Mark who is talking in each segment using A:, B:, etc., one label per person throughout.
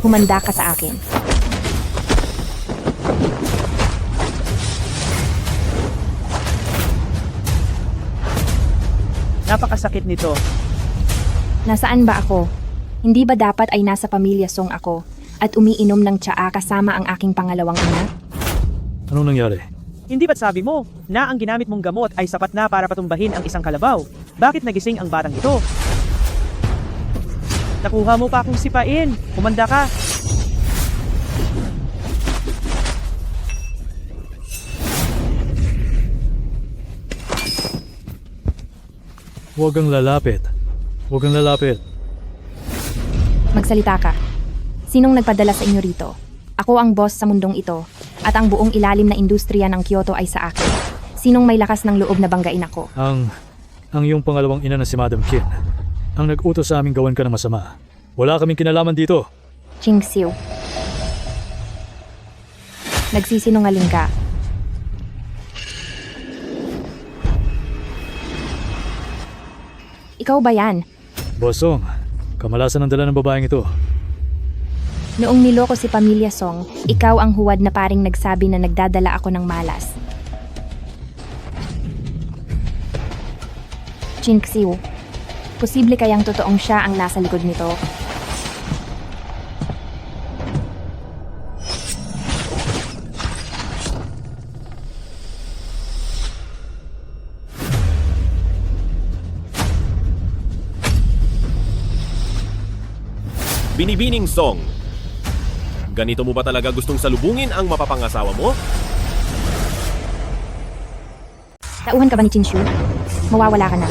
A: Humanda ka sa akin.
B: Napakasakit nito.
A: Nasaan ba ako? Hindi ba dapat ay nasa pamilya Song ako at umiinom ng tsaa kasama ang aking pangalawang ina?
C: Anong nangyari?
B: Hindi ba't sabi mo na ang ginamit mong gamot ay sapat na para patumbahin ang isang kalabaw? Bakit nagising ang batang ito? Nakuha mo pa akong sipain. Humanda ka.
C: Huwag kang lalapit. Huwag kang lalapit.
A: Magsalita ka. Sinong nagpadala sa inyo rito? Ako ang boss sa mundong ito at ang buong ilalim na industriya ng Kyoto ay sa akin. Sinong may lakas ng loob na banggain ako?
C: Ang iyong pangalawang ina na si Madam Qin. Ang nag-utos sa aming gawan ka ng masama. Wala kaming kinalaman dito.
A: Ching Xiu. Nagsisinungaling ka. Ikaw ba yan?
C: Bosong, kamalasan ang dala ng babaeng ito.
A: Noong niloko si Pamilya Song, ikaw ang huwad na paring nagsabi na nagdadala ako ng malas. Ching Xiu. Posible kayang totoong siya ang nasa likod nito?
D: Binibining Song. Ganito mo ba talaga gustong salubungin ang mapapangasawa mo?
A: Tauhan ka ba ni Chin Shu? Mawawala ka na.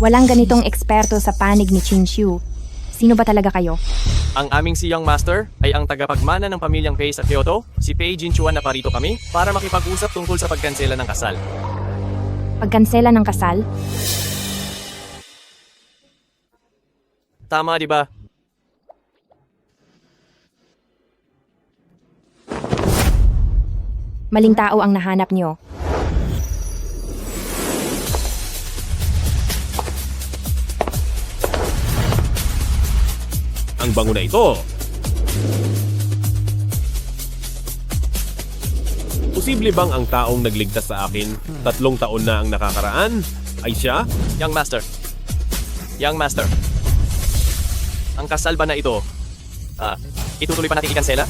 A: Walang ganitong eksperto sa panig ni Chin Shu. Sino ba talaga kayo?
E: Ang aming si Young Master ay ang tagapagmana ng pamilyang Pei sa Kyoto, si Pei Jinchuan na parito kami para makipag-usap tungkol sa pagkansela ng kasal.
A: Pagkansela ng kasal?
E: Tama, di ba?
A: Maling tao ang nahanap nyo.
D: Ang bango na ito. Posible bang ang taong nagligtas sa akin 3 taon na ang nakakaraan ay siya?
E: Young Master. Young Master. Ang kasal ba na ito? Itutuloy pa natin ikansela?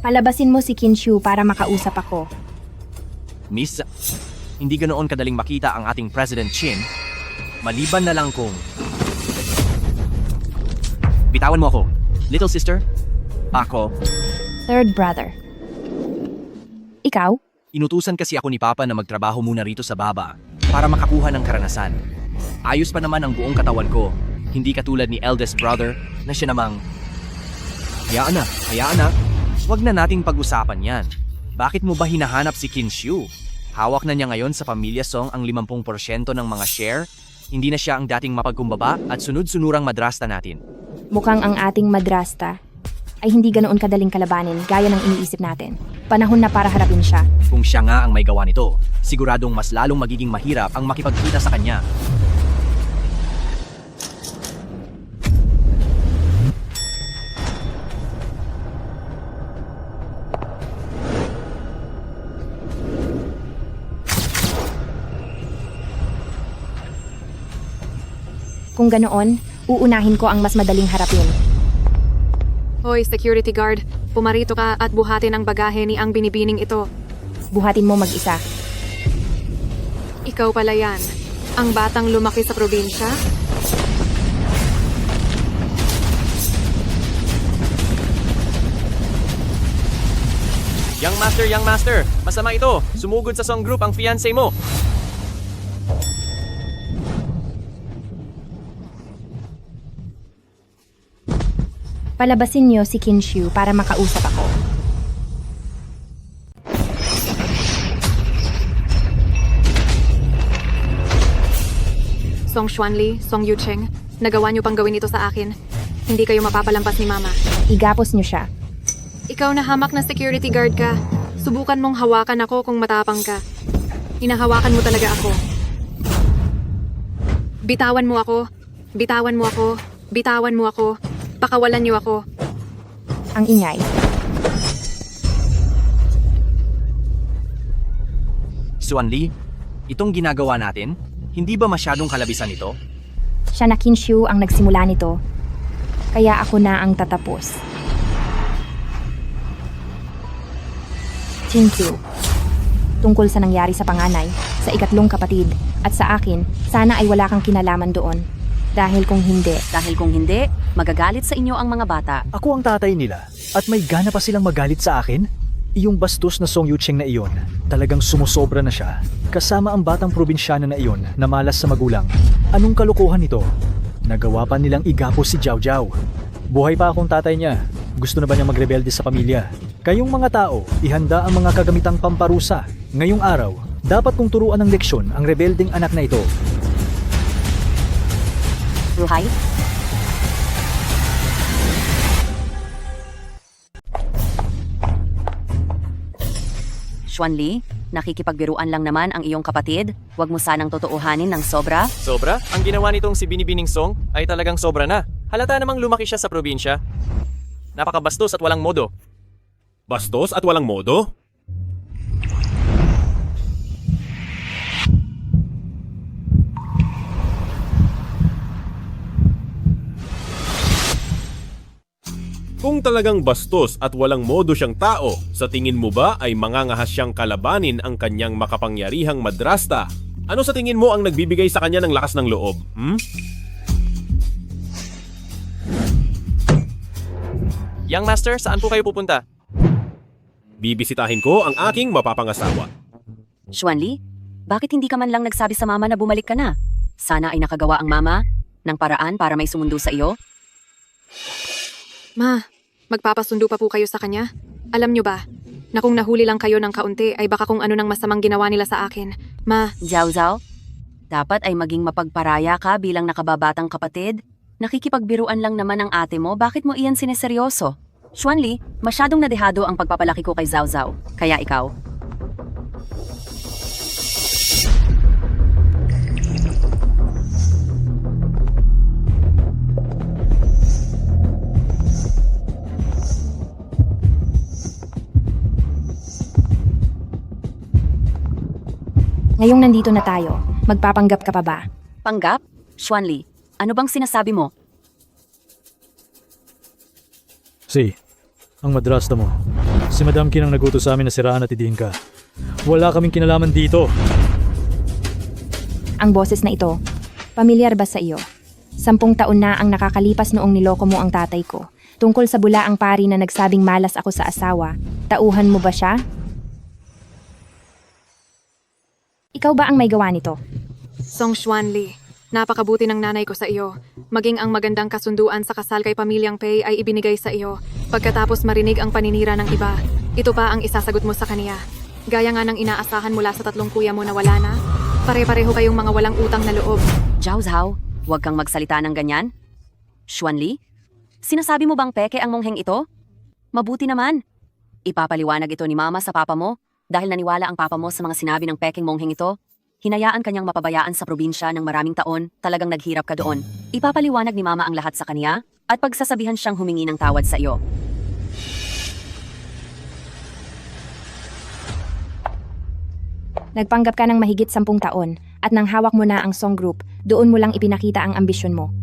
A: Palabasin mo si Qin Shu para makausap ako.
F: Miss, hindi ganoon kadaling makita ang ating President Chin. Maliban na lang kung... Bitawan mo ako. Little sister, ako,
A: Third brother. Ikaw?
F: inutusan kasi ako ni Papa na magtrabaho muna rito sa baba para makakuha ng karanasan. Ayos pa naman ang buong katawan ko. Hindi katulad ni eldest brother na siya namang... Hayaan na. Huwag na nating pag-usapan yan. Bakit mo ba hinahanap si Qin Shu? Hawak na niya ngayon sa Pamilya Song ang 50% ng mga share. Hindi na siya ang dating mapagkumbaba at sunod-sunurang madrasta natin.
A: Mukhang ang ating madrasta ay hindi ganoon kadaling kalabanin gaya ng iniisip natin. Panahon na para harapin siya.
F: Kung siya nga ang may gawa nito, siguradong mas lalong magiging mahirap ang makipagkita sa kanya.
A: Kung ganoon, uunahin ko ang mas madaling harapin.
G: Hoy, security guard. Pumarito ka at buhatin ang bagahe ni ang binibining ito.
A: Buhatin mo mag-isa.
G: Ikaw pala yan. Ang batang lumaki sa probinsya?
E: Young Master, masama ito. Sumugod sa Song Group ang fiancé mo.
A: Palabasin niyo si Kinshu para makausap ako.
G: Song Xuanli, Song Yucheng, nagawa niyo pang gawin ito sa akin. Hindi kayo mapapalampas ni Mama.
A: Igapos niyo siya.
G: Ikaw na hamak na security guard ka. Subukan mong hawakan ako kung matapang ka. Hinahawakan mo talaga ako. Bitawan mo ako. Bitawan mo ako. Bitawan mo ako. Pakawalan niyo ako.
A: Ang ingay.
F: Xuanli, itong ginagawa natin, hindi ba masyadong kalabisan ito?
A: Siya na Kinshu ang nagsimula nito. Kaya ako na ang tatapos. Kinshu. Tungkol sa nangyari sa panganay, sa ikatlong kapatid, at sa akin, sana ay wala kang kinalaman doon. Dahil kung hindi, magagalit sa inyo ang mga bata.
H: Ako ang tatay nila at may gana pa silang magalit sa akin? Iyong bastos na Song Yucheng na iyon, talagang sumusobra na siya. Kasama ang batang probinsyana na iyon na malas sa magulang. Anong kalokohan ito? Nagawa pa nilang igapos si Jiao Jiao. Buhay pa akong tatay niya. Gusto na ba niya magrebelde sa pamilya? Kayong mga tao, ihanda ang mga kagamitang pamparusa. Ngayong araw, dapat kong turuan ng leksyon ang rebeldeng anak na ito.
A: Ruhay?
I: Xuanli, nakikipagbiruan lang naman ang iyong kapatid. Huwag mo sanang totoohanin ng sobra.
E: Sobra? Ang ginawa nitong si Binibining Song ay talagang sobra na. Halata namang lumaki siya sa probinsya. Napakabastos at walang modo.
D: Bastos at walang modo? Kung talagang bastos at walang modo siyang tao, sa tingin mo ba ay mangangahas siyang kalabanin ang kanyang makapangyarihang madrasta? Ano sa tingin mo ang nagbibigay sa kanya ng lakas ng loob?
E: Young Master, saan po kayo pupunta?
D: Bibisitahin ko ang aking mapapangasawa.
I: Xuanli, bakit hindi ka man lang nagsabi sa mama na bumalik ka na? Sana ay nakagawa ang mama ng paraan para may sumundo sa iyo.
G: Ma, magpapasundo pa po kayo sa kanya? Alam niyo ba, na kung nahuli lang kayo ng kaunti ay baka kung ano nang masamang ginawa nila sa akin. Ma,
I: Jiao Jiao, dapat ay maging mapagparaya ka bilang nakababatang kapatid. Nakikipagbiruan lang naman ang ate mo, bakit mo iyan sineseryoso? Xuanli, masyadong nadehado ang pagpapalaki ko kay Zhao Zhao, kaya ikaw.
A: Ngayong nandito na tayo, magpapanggap ka pa ba?
I: Panggap? Xuanli, ano bang sinasabi mo?
C: Ang madrasta mo. Si Madam Kin ang nagutos sa amin na siraan at idiin ka. Wala kaming kinalaman dito.
A: Ang boses na ito, pamilyar ba sa iyo? 10 taon na ang nakakalipas noong niloko mo ang tatay ko. Tungkol sa bulaang pari na nagsabing malas ako sa asawa, tauhan mo ba siya? Ikaw ba ang may gawa nito?
G: Song Xuanli, napakabuti ng nanay ko sa iyo. Maging ang magandang kasunduan sa kasal kay pamilyang Pei ay ibinigay sa iyo. Pagkatapos marinig ang paninira ng iba, ito pa ang isasagot mo sa kaniya. Gaya nga ng inaasahan mula sa 3 kuya mo na wala na, pare-pareho kayong mga walang utang na loob.
I: Jiao Zhao, huwag kang magsalita ng ganyan. Xuanli, sinasabi mo bang peke ang mongheng ito? Mabuti naman. Ipapaliwanag ito ni mama sa papa mo dahil naniwala ang papa mo sa mga sinabi ng pekeng mongheng ito. Hinayaan kanyang mapabayaan sa probinsya ng maraming taon, talagang naghirap ka doon. Ipapaliwanag ni mama ang lahat sa kaniya at pagsasabihan siyang humingi ng tawad sa iyo.
A: Nagpanggap ka ng mahigit 10 taon at nang hawak mo na ang Song Group, doon mo lang ipinakita ang ambisyon mo.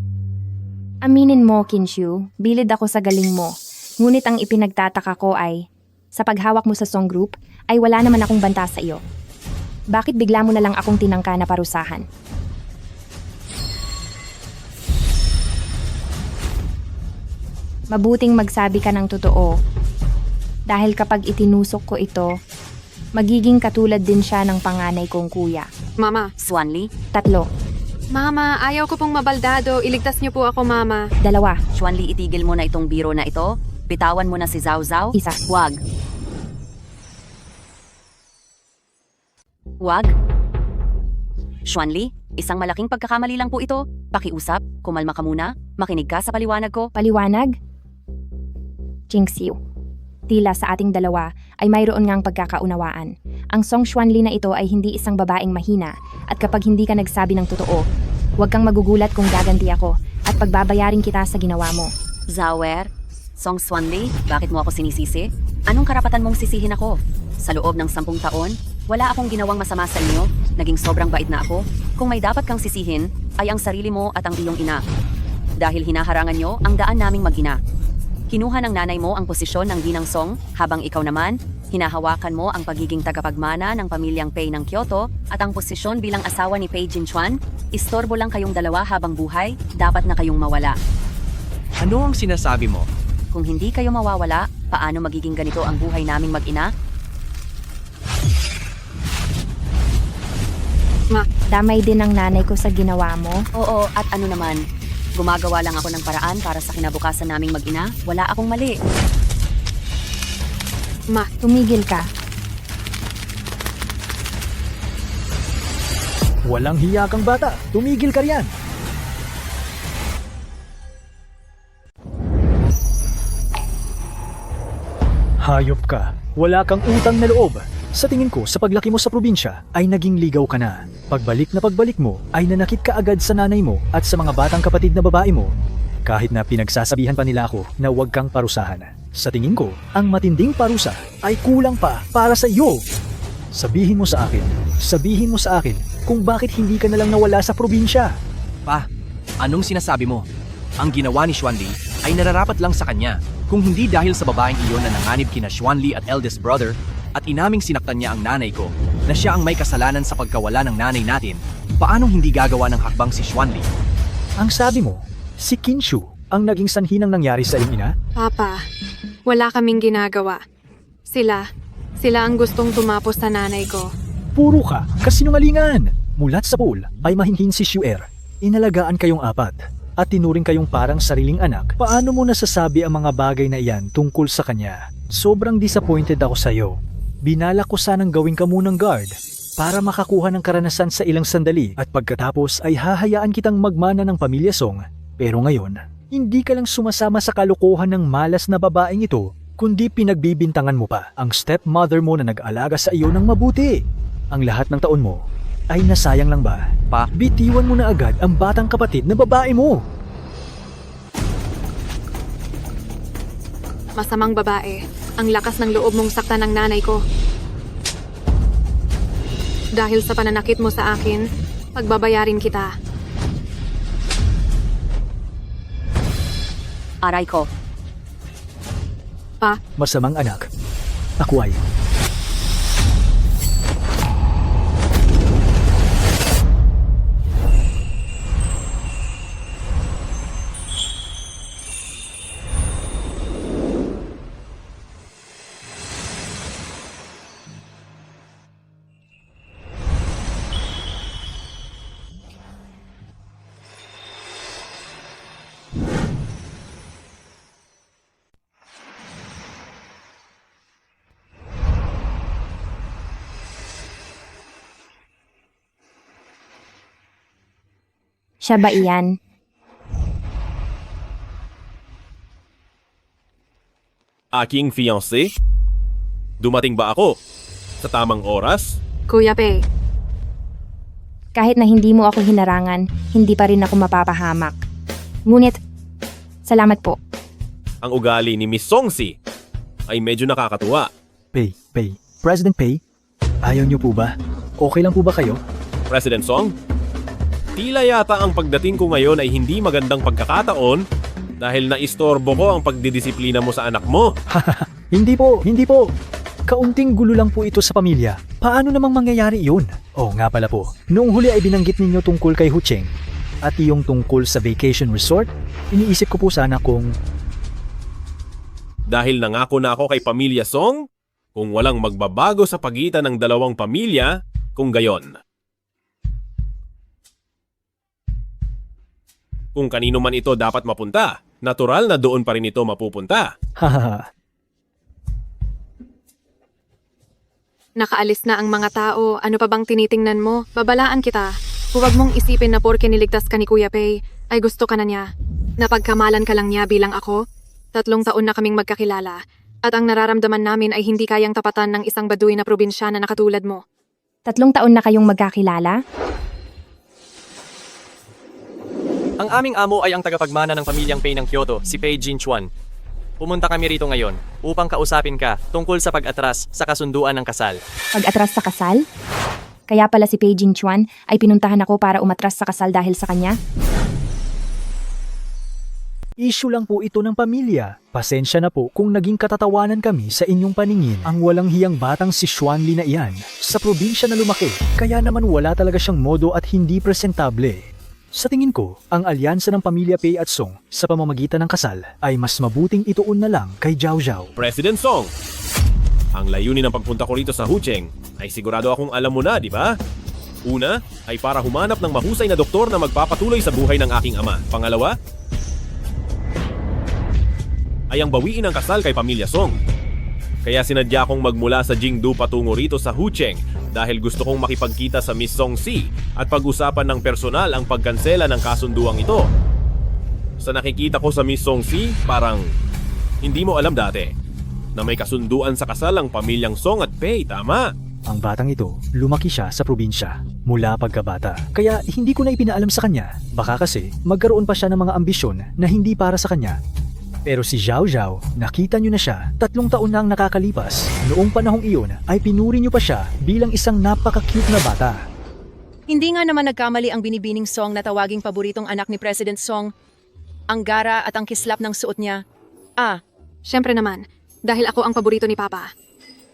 A: Aminin mo, Kinshu, bilid ako sa galing mo. Ngunit ang ipinagtataka ko ay, sa paghawak mo sa Song Group, ay wala naman akong banta sa iyo. Bakit bigla mo na lang akong tinangka na parusahan? Mabuting magsabi ka ng totoo. Dahil kapag itinusok ko ito, magiging katulad din siya ng panganay kong kuya.
G: Mama,
I: Xuanli,
A: 3.
G: Mama, ayaw ko pong mabaldado. Iligtas niyo po ako, Mama.
A: Dalawa.
I: Xuanli, itigil mo na itong biro na ito. Bitawan mo na si Zhao Zhao.
A: Isa.
I: Wag. Wag. Xuanli, isang malaking pagkakamali lang po ito. Pakiusap, kumalma ka muna. Makinig ka sa paliwanag ko.
A: Paliwanag? Jingxiu. Tila sa ating dalawa ay mayroon ngang pagkakaunawaan. Ang Song Xuanli na ito ay hindi isang babaeng mahina at kapag hindi ka nagsabi ng totoo, huwag kang magugulat kung gaganti ako at pagbabayarin kita sa ginawa mo.
I: Zawer, Song Xuanli, bakit mo ako sinisisi? Anong karapatan mong sisihin ako? Sa loob ng 10 taon, wala akong ginawang masama sa inyo. Naging sobrang bait na ako. Kung may dapat kang sisihin, ay ang sarili mo at ang iyong ina. Dahil hinaharangan nyo ang daan naming mag-ina. Kinuha ng nanay mo ang posisyon ng Ginang Song, habang ikaw naman, hinahawakan mo ang pagiging tagapagmana ng pamilyang Pei ng Kyoto at ang posisyon bilang asawa ni Pei Jinchuan. Istorbo lang kayong dalawa habang buhay, dapat na kayong mawala.
F: Ano ang sinasabi mo?
I: Kung hindi kayo mawawala, paano magiging ganito ang buhay naming mag-ina?
A: Damay din ang nanay ko sa ginawa mo.
I: Oo, at ano naman? Gumagawa lang ako ng paraan para sa kinabukasan naming mag-ina. Wala akong mali.
A: Ma, tumigil ka.
H: Walang hiya kang bata. Tumigil ka riyan. Hayop ka. Wala kang utang na loob. Sa tingin ko, sa paglaki mo sa probinsya, ay naging ligaw ka na. Pagbalik mo, ay nanakit ka agad sa nanay mo at sa mga batang kapatid na babae mo. Kahit na pinagsasabihan pa nila ako na huwag kang parusahan. Sa tingin ko, ang matinding parusa ay kulang pa para sa iyo. Sabihin mo sa akin kung bakit hindi ka nalang nawala sa probinsya.
F: Pa, anong sinasabi mo? Ang ginawa ni Xuanli ay nararapat lang sa kanya. Kung hindi dahil sa babaeng iyon na nanganib kina Xuanli at eldest brother, at inaming sinaktan niya ang nanay ko, na siya ang may kasalanan sa pagkawala ng nanay natin, paanong hindi gagawa ng hakbang si Xuanli?
H: Ang sabi mo, si Kinshu ang naging sanhi ng nangyari sa iyong ina?
G: Papa, wala kaming ginagawa. Sila ang gustong tumapos sa nanay ko.
H: Puro ka, kasinungalingan! Mulat sa pool ay mahinhin si Xuer. Inalagaan kayong apat at tinuring kayong parang sariling anak. Paano mo nasasabi ang mga bagay na iyan tungkol sa kanya? Sobrang disappointed ako sa iyo. Binala ko sanang gawin ka munang guard para makakuha ng karanasan sa ilang sandali at pagkatapos ay hahayaan kitang magmana ng pamilya Song. Pero ngayon, hindi ka lang sumasama sa kalokohan ng malas na babaeng ito, kundi pinagbibintangan mo pa ang stepmother mo na nag-alaga sa iyo ng mabuti. Ang lahat ng taon mo ay nasayang lang ba?
F: Pa,
H: Bitiwan mo na agad ang batang kapatid na babae mo.
G: Masamang babae. Ang lakas ng loob mong saktan ng nanay ko. Dahil sa pananakit mo sa akin, pagbabayarin kita.
I: Aray ko.
G: Pa,
H: Masamang anak. Ako ay.
A: Siya ba iyan?
D: Aking fiancé? Dumating ba ako? Sa tamang oras?
G: Kuya Pei,
A: Kahit na hindi mo ako hinarangan, hindi pa rin ako mapapahamak. Ngunit, salamat po.
D: Ang ugali ni Miss Songsi ay medyo nakakatuwa.
H: Pei. President Pei, ayaw niyo po ba? Okay lang po ba kayo?
D: President Song? Tila yata ang pagdating ko ngayon ay hindi magandang pagkakataon dahil naistorbo ko ang pagdidisiplina mo sa anak mo.
H: Hindi po. Kaunting gulo lang po ito sa pamilya. Paano namang mangyayari yun? Oh, nga pala po. Noong huli ay binanggit ninyo tungkol kay Hucheng at iyong tungkol sa vacation resort. Iniisip ko po sana kung
D: Dahil nangako na ako kay Pamilya Song kung walang magbabago sa pagitan ng dalawang pamilya kung gayon. Kung kanino man ito dapat mapunta, natural na doon pa rin ito mapupunta.
H: Hahaha.
G: Nakaalis na ang mga tao, ano pa bang tinitingnan mo? Babalaan kita. Huwag mong isipin na porke niligtas ka ni Kuya Pei, ay gusto ka na niya. Napagkamalan ka lang niya bilang ako. 3 taon na kaming magkakilala. At ang nararamdaman namin ay hindi kayang tapatan ng isang baduy na probinsyana na katulad mo.
A: 3 taon na kayong magkakilala?
E: Ang aming amo ay ang tagapagmana ng pamilyang Pei ng Kyoto, si Pei Jinchuan. Pumunta kami rito ngayon upang kausapin ka tungkol sa pag-atras sa kasunduan ng kasal.
A: Pag-atras sa kasal? Kaya pala si Pei Jinchuan ay pinuntahan ako para umatras sa kasal dahil sa kanya?
H: Issue lang po ito ng pamilya. Pasensya na po kung naging katatawanan kami sa inyong paningin. Ang walang hiyang batang si Xuanli na iyan, sa probinsya na lumaki, kaya naman wala talaga siyang modo at hindi presentable. Sa tingin ko, ang alyansa ng pamilya Pei at Song sa pamamagitan ng kasal ay mas mabuting ituon na lang kay Zhao Zhao.
D: President Song, ang layunin ng pagpunta ko rito sa Hucheng ay sigurado akong alam mo na, di ba? Una, ay para humanap ng mahusay na doktor na magpapatuloy sa buhay ng aking ama. Pangalawa, ay ang bawiin ang kasal kay pamilya Song. Kaya sinadya kong magmula sa Jingdu patungo rito sa Hucheng dahil gusto kong makipagkita sa Miss Song Si at pag-usapan ng personal ang pagkansela ng kasunduang ito. Sa nakikita ko sa Miss Song Si, parang hindi mo alam dati na may kasunduan sa kasal ang pamilyang Song at Pei, tama?
H: Ang batang ito, lumaki siya sa probinsya mula pagkabata. Kaya hindi ko na ipinaalam sa kanya. Baka kasi magkaroon pa siya ng mga ambisyon na hindi para sa kanya. Pero si Zhao Zhao, nakita nyo na siya, 3 taon na ang nakakalipas. Noong panahong iyon ay pinuri nyo pa siya bilang isang napaka-cute na bata.
J: Hindi nga naman nagkamali ang binibining Song na tawaging paboritong anak ni President Song. Ang gara at ang kislap ng suot niya.
G: Siyempre naman, dahil ako ang paborito ni Papa.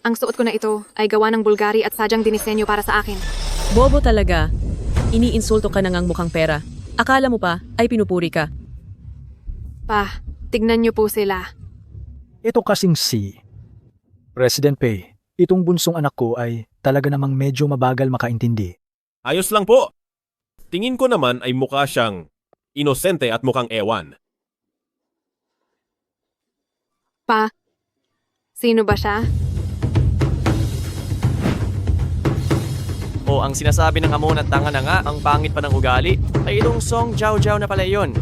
G: Ang suot ko na ito ay gawa ng Bulgari at sadyang dinisenyo para sa akin.
J: Bobo talaga. Iniinsulto ka na ngang mukhang pera. Akala mo pa ay pinupuri ka.
G: Pa, tignan niyo po sila.
H: Ito kasing si President Pei, itong bunsong anak ko ay talaga namang medyo mabagal makaintindi.
D: Ayos lang po. Tingin ko naman ay mukha siyang inosente at mukhang ewan.
G: Pa, sino ba siya?
E: O ang sinasabi ng amo na tanga na nga ang pangit pa ng ugali ay itong Song Zhao Zhao na pala yon.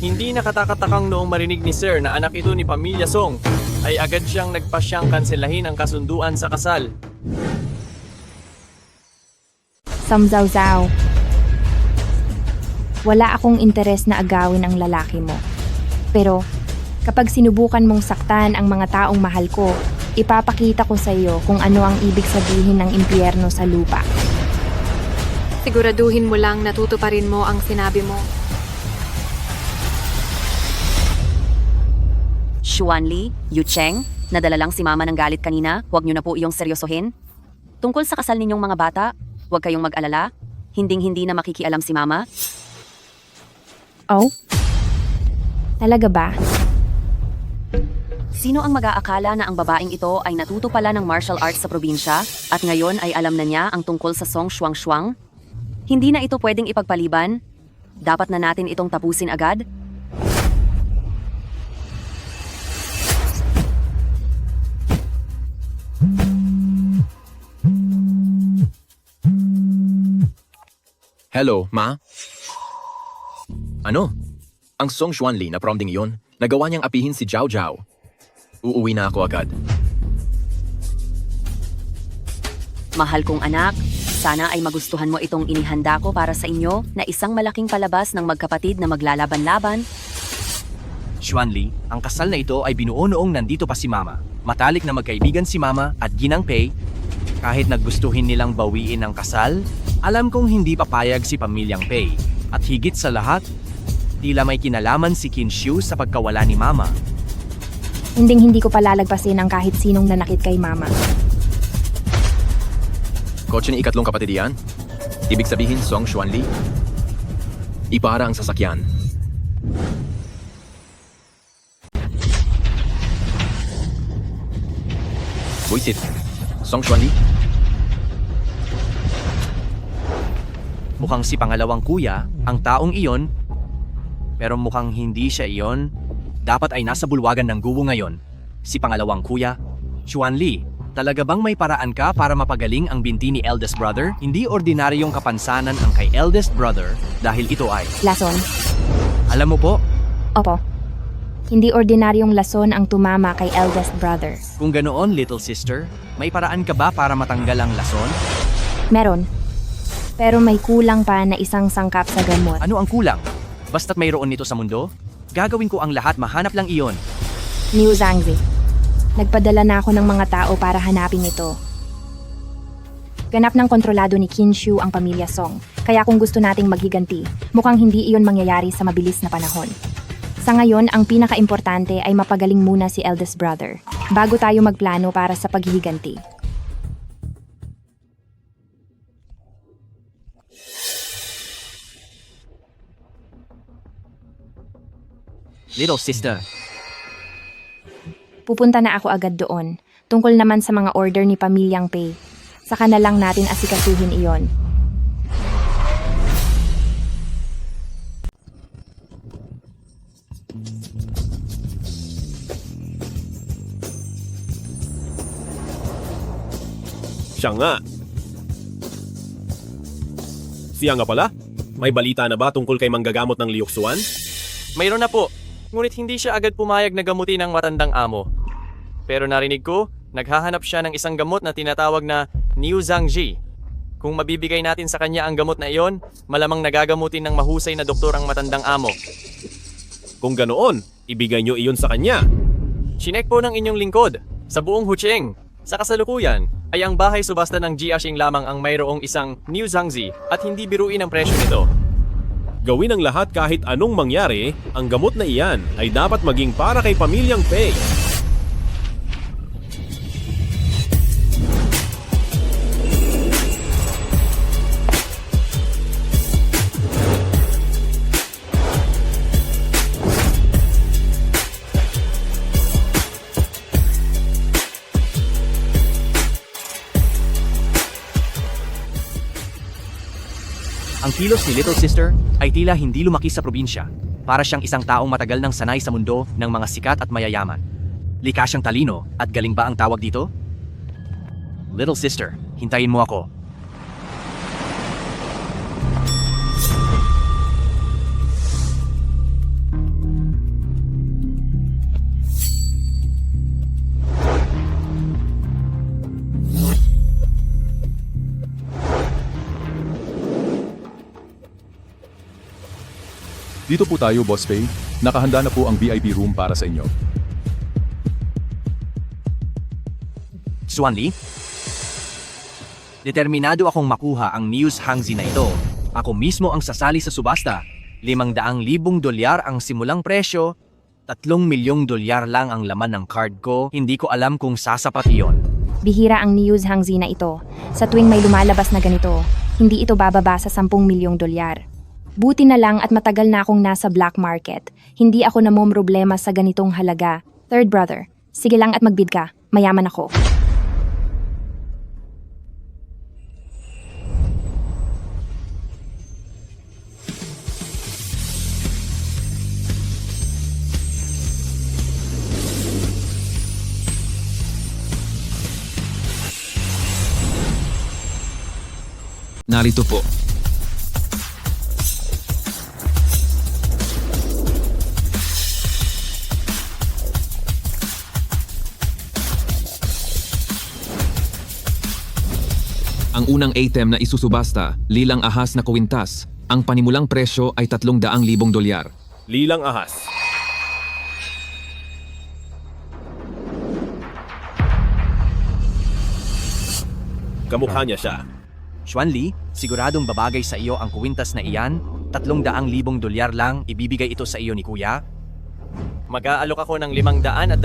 E: Hindi nakatakatakang noong marinig ni Sir na anak ito ni Pamilya Song ay agad siyang nagpasyang kanselahin ang kasunduan sa kasal.
A: Samzaw Zhao. Wala akong interes na agawin ang lalaki mo. Pero kapag sinubukan mong saktan ang mga taong mahal ko, ipapakita ko sa iyo kung ano ang ibig sabihin ng impyerno sa lupa.
G: Siguraduhin mo lang natutuparin mo ang sinabi mo.
I: Xuanli, Yu Cheng, nadala lang si mama ng galit kanina, huwag niyo na po iyong seryosohin. Tungkol sa kasal ninyong mga bata, huwag kayong mag-alala, hinding-hindi na makikialam si mama.
A: Oh? Talaga ba?
I: Sino ang mag-aakala na ang babaeng ito ay natuto pala ng martial arts sa probinsya at ngayon ay alam na niya ang tungkol sa Song Shuang? Hindi na ito pwedeng ipagpaliban. Dapat na natin itong tapusin agad.
K: Hello, Ma? Ano? Ang Song Xuanli na prompting iyon, nagawa niyang apihin si Zhao Zhao. Uuwi na ako agad.
I: Mahal kong anak, sana ay magustuhan mo itong inihanda ko para sa inyo na isang malaking palabas ng magkapatid na maglalaban-laban.
F: Xuanli, ang kasal na ito ay binuo noong nandito pa si Mama. Matalik na magkaibigan si Mama at Ginang Pei. Kahit naggustuhin nilang bawiin ang kasal, alam kong hindi papayag si Pamilyang Pei. At higit sa lahat, tila may kinalaman si Qin Xiu sa pagkawala ni Mama.
A: Hindi ko palalagpasin ang kahit sinong nanakit kay mama.
K: Kotse ni ikatlong kapatid yan? Ibig sabihin Song Xuanli? Ipara ang sasakyan. Buisit. Song Xuanli?
F: Mukhang si pangalawang kuya, ang taong iyon, Pero mukhang hindi siya iyon. Dapat ay nasa bulwagan ng gubo ngayon. Si pangalawang kuya, Xuanli, talaga bang may paraan ka para mapagaling ang binti ni eldest brother? Hindi ordinaryong kapansanan ang kay eldest brother dahil ito ay...
A: Lason.
F: Alam mo po,
A: Opo. Hindi ordinaryong lason ang tumama kay eldest brother.
F: kung ganoon little sister, may paraan ka ba para matanggal ang lason?
A: Meron. Pero may kulang pa na isang sangkap sa gamot.
F: Ano ang kulang? Basta't mayroon nito sa mundo? Gagawin ko ang lahat, mahanap lang iyon.
A: Niu Zhangzi. Nagpadala na ako ng mga tao para hanapin ito. Ganap ng kontrolado ni Qin Shu ang pamilya Song, kaya kung gusto nating maghiganti, mukhang hindi iyon mangyayari sa mabilis na panahon. Sa ngayon, ang pinaka-importante ay mapagaling muna si eldest brother, bago tayo magplano para sa paghihiganti.
F: Little sister,
A: Pupunta na ako agad doon, tungkol naman sa mga order ni Pamilyang Pei. Saka na lang natin asikasuhin iyon.
D: Siya nga. Siya nga pala? May balita na ba tungkol kay manggagamot ng Liuxuan?
E: Mayroon na po, ngunit hindi siya agad pumayag na gamutin ang matandang amo. Pero narinig ko, naghahanap siya ng isang gamot na tinatawag na Niu Zhangji. Kung mabibigay natin sa kanya ang gamot na iyon, malamang nagagamutin ng mahusay na doktor ang matandang amo.
D: Kung ganoon, ibigay nyo iyon sa kanya.
E: Chinek po ng inyong lingkod, sa buong Hucheng. Sa kasalukuyan, ay ang bahay subasta ng Jiashing lamang ang mayroong isang Niu Zhangji at hindi biruin ang presyo nito.
D: Gawin ang lahat kahit anong mangyari, ang gamot na iyan ay dapat maging para kay Pamilyang Pei.
F: ang kilos ni little sister ay tila hindi lumaki sa probinsya. Para siyang isang taong matagal nang sanay sa mundo ng mga sikat at mayayaman. Likas siyang talino at galing ba ang tawag dito? Little sister, hintayin mo ako.
L: Dito po tayo, Boss Pei. Nakahanda na po ang VIP room para sa inyo.
F: Xuanli? Determinado akong makuha ang Niu Zhangji na ito. Ako mismo ang sasali sa subasta. $500,000 ang simulang presyo. $3 milyong lang ang laman ng card ko. Hindi ko alam kung sasapat iyon.
A: Bihira ang Niu Zhangji na ito. Sa tuwing may lumalabas na ganito, hindi ito bababa sa $10 milyong. Buti na lang at matagal na akong nasa black market. Hindi ako namomroblema sa ganitong halaga. Third brother, sige lang at magbid ka. Mayaman ako.
K: Narito po. Ang unang item na isusubasta, lilang ahas na kuwintas. Ang panimulang presyo ay $300,000.
D: Lilang ahas. Kamukha niya siya.
F: Xuanli, siguradong babagay sa iyo ang kuwintas na iyan. $300,000 lang, ibibigay ito sa iyo ni Kuya.
E: Mag-aalok ako ng $522,000.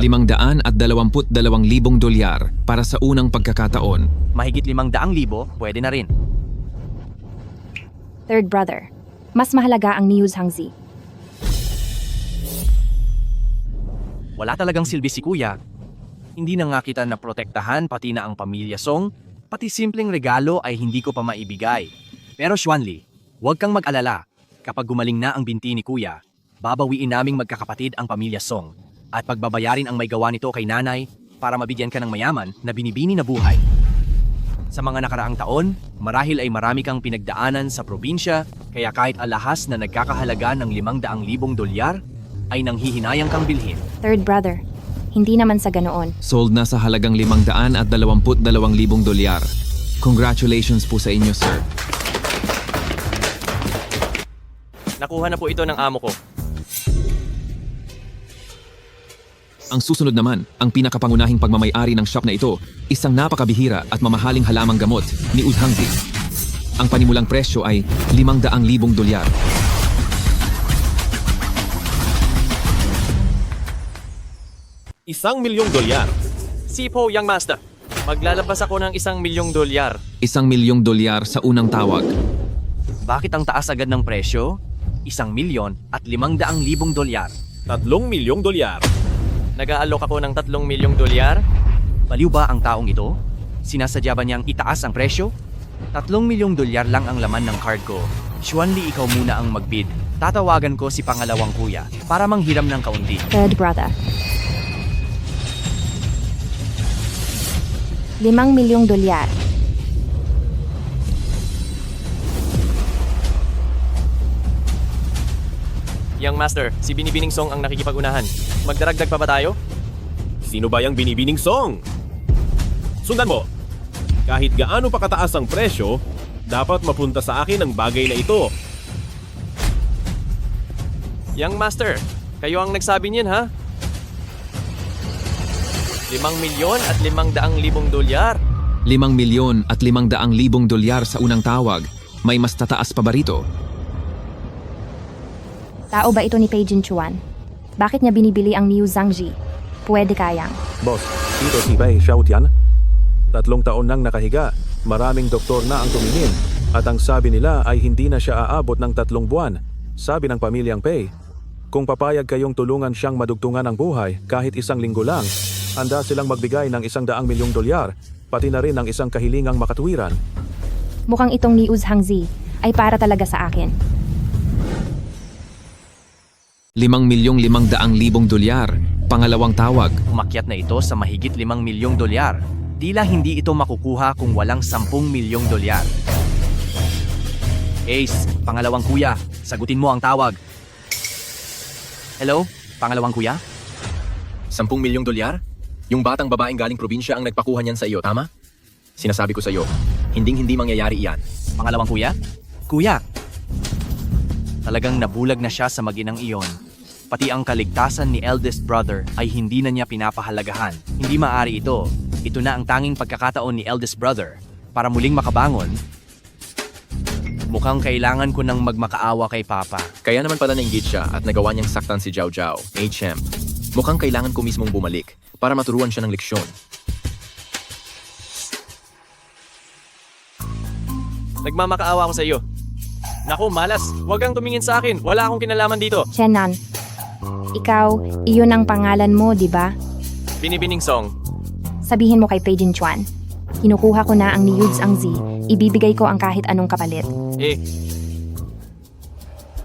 K: $522,000 para sa unang pagkakataon.
F: Mahigit 500,000, pwede na rin.
A: Third brother, mas mahalaga ang Niu Zhangji.
F: Wala talagang silbi si Kuya. Hindi na nga kita na protektahan pati na ang pamilya Song, pati simpleng regalo ay hindi ko pa maibigay. Pero Xuanli, huwag kang mag-alala. Kapag gumaling na ang binti ni Kuya, babawiin naming magkakapatid ang pamilya Song at pagbabayarin ang may gawa nito kay nanay para mabigyan ka ng mayaman na binibini na buhay. Sa mga nakaraang taon, marahil ay marami kang pinagdaanan sa probinsya kaya kahit alahas na nagkakahalaga ng 500,000 dolyar ay nanghihinayang kang bilhin.
A: Third brother, hindi naman sa ganoon.
K: Sold na sa halagang 522,000 dolyar. Congratulations po sa inyo, sir.
E: Nakuha na po ito ng amo ko.
K: Ang susunod naman, ang pinakapangunahing pagmamayari ng shop na ito, isang napakabihira at mamahaling halamang gamot ni Uzhangzi. Ang panimulang presyo ay 500,000 dolyar.
D: $1,000,000.
E: Sipo, young master. Maglalabas ako ng $1,000,000.
K: $1,000,000 dolyar sa unang tawag.
F: Bakit ang taas agad ng presyo? 1,500,000 dolyar.
D: $3,000,000.
E: Nag-aalok ako ng $3,000,000.
F: Baliw ba ang taong ito? Sinasadya ba niyang itaas ang presyo? $3,000,000 lang ang laman ng card ko. Xuanli, ikaw muna ang magbid. Tatawagan ko si pangalawang kuya para manghiram ng kaunti.
A: Third brother. $5,000,000.
E: Young master, si Binibining Song ang nakikipag-unahan. Magdaragdag pa ba tayo?
D: Sino ba yung Binibining Song? Sundan mo. Kahit gaano pa kataas ang presyo, dapat mapunta sa akin ang bagay na ito.
E: Young master, kayo ang nagsabi niyan ha? 5,500,000 dolyar.
K: 5,500,000 dolyar sa unang tawag. May mas tataas pa ba rito?
A: Tao ba ito ni Pei Jinchuan? Bakit niya binibili ang Niu Zhangji? Pwede kayang.
L: Boss, ito si Bai Xiaotian. 3 taon nang nakahiga. Maraming doktor na ang tumingin. At ang sabi nila ay hindi na siya aabot ng 3 buwan. Sabi ng pamilyang Pei, kung papayag kayong tulungan siyang madugtungan ang buhay kahit 1 linggo lang, handa silang magbigay ng 100,000,000 dolyar, pati na rin ng isang kahilingang makatuwiran.
A: Mukhang itong ni Uzhangzi ay para talaga sa akin.
K: 5,500,000 dolyar. Pangalawang tawag.
F: Umakyat na ito sa mahigit 5,000,000 dolyar. Tila hindi ito makukuha kung walang 10,000,000 dolyar. Ace, pangalawang kuya, sagutin mo ang tawag. Hello, pangalawang kuya?
M: 10,000,000 dolyar? Yung batang babaeng galing probinsya ang nagpakuha niyan sa iyo, tama? Sinasabi ko sa iyo, hindi mangyayari iyan.
F: Pangalawang kuya? Kuya! Talagang nabulag na siya sa mag-inang iyon. Pati ang kaligtasan ni eldest brother ay hindi na niya pinapahalagahan. Hindi maaari ito. Ito na ang tanging pagkakataon ni eldest brother para muling makabangon. Mukhang kailangan ko nang magmakaawa kay Papa.
M: Kaya naman pala nainggit siya at nagawa niyang saktan si Jiao Jiao, HM. Mukhang kailangan ko mismong bumalik para maturuan siya ng leksyon.
E: Nagmamakaawa ako sa iyo. Naku, malas. Huwag kang tumingin sa akin. Wala akong kinalaman dito.
A: Chenan, ikaw, iyon ang pangalan mo, di ba?
E: Binibining Song.
A: Sabihin mo kay Pei Jinchuan. Kinukuha ko na ang Niu Zhangji. Ibibigay ko ang kahit anong kapalit.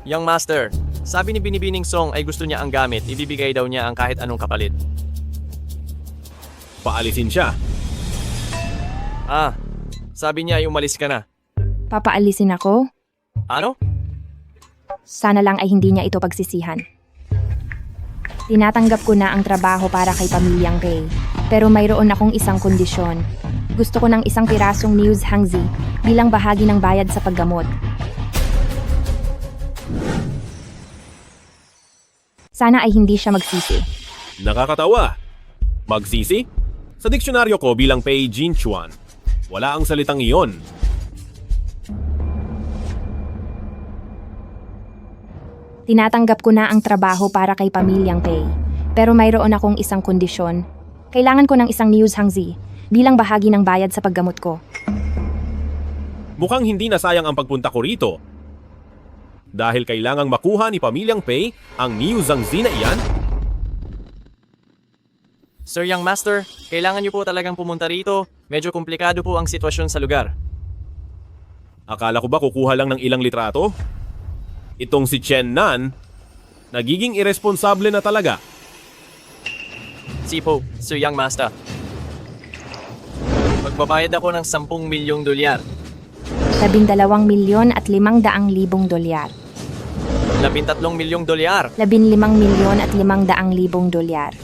E: Young master, sabi ni Binibining Song ay gusto niya ang gamit. Ibibigay daw niya ang kahit anong kapalit.
D: Paalisin siya.
E: Sabi niya ay umalis ka na.
A: Papaalisin ako?
E: Ano?
A: Sana lang ay hindi niya ito pagsisihan. Tinatanggap ko na ang trabaho para kay pamilyang Pei. Pero mayroon akong isang kondisyon. Gusto ko ng 1 pirasong Niu Zhangji bilang bahagi ng bayad sa paggamot. Sana ay hindi siya magsisi.
D: Nakakatawa. Magsisi? Sa diksyonaryo ko bilang Pei Jinchuan, wala ang salitang iyon.
A: Tinatanggap ko na ang trabaho para kay pamilyang Pei. Pero mayroon akong isang kondisyon. Kailangan ko ng 1 Niu Zhangji bilang bahagi ng bayad sa paggamot ko.
D: Mukhang hindi nasayang ang pagpunta ko rito. Dahil kailangang makuha ni pamilyang Pei ang Niu Zhangji na iyan.
E: Sir Young Master, kailangan niyo po talagang pumunta rito. Medyo komplikado po ang sitwasyon sa lugar.
D: Akala ko ba kukuha lang ng ilang litrato? Itong si Chen Nan, nagiging irresponsable na talaga.
E: Sipo, Sir Young Master. Magbabayad ako ng 10 milyong dolyar.
A: 12,500,000 dolyar.
E: 13 milyong dolyar.
A: 15,500,000 dolyar.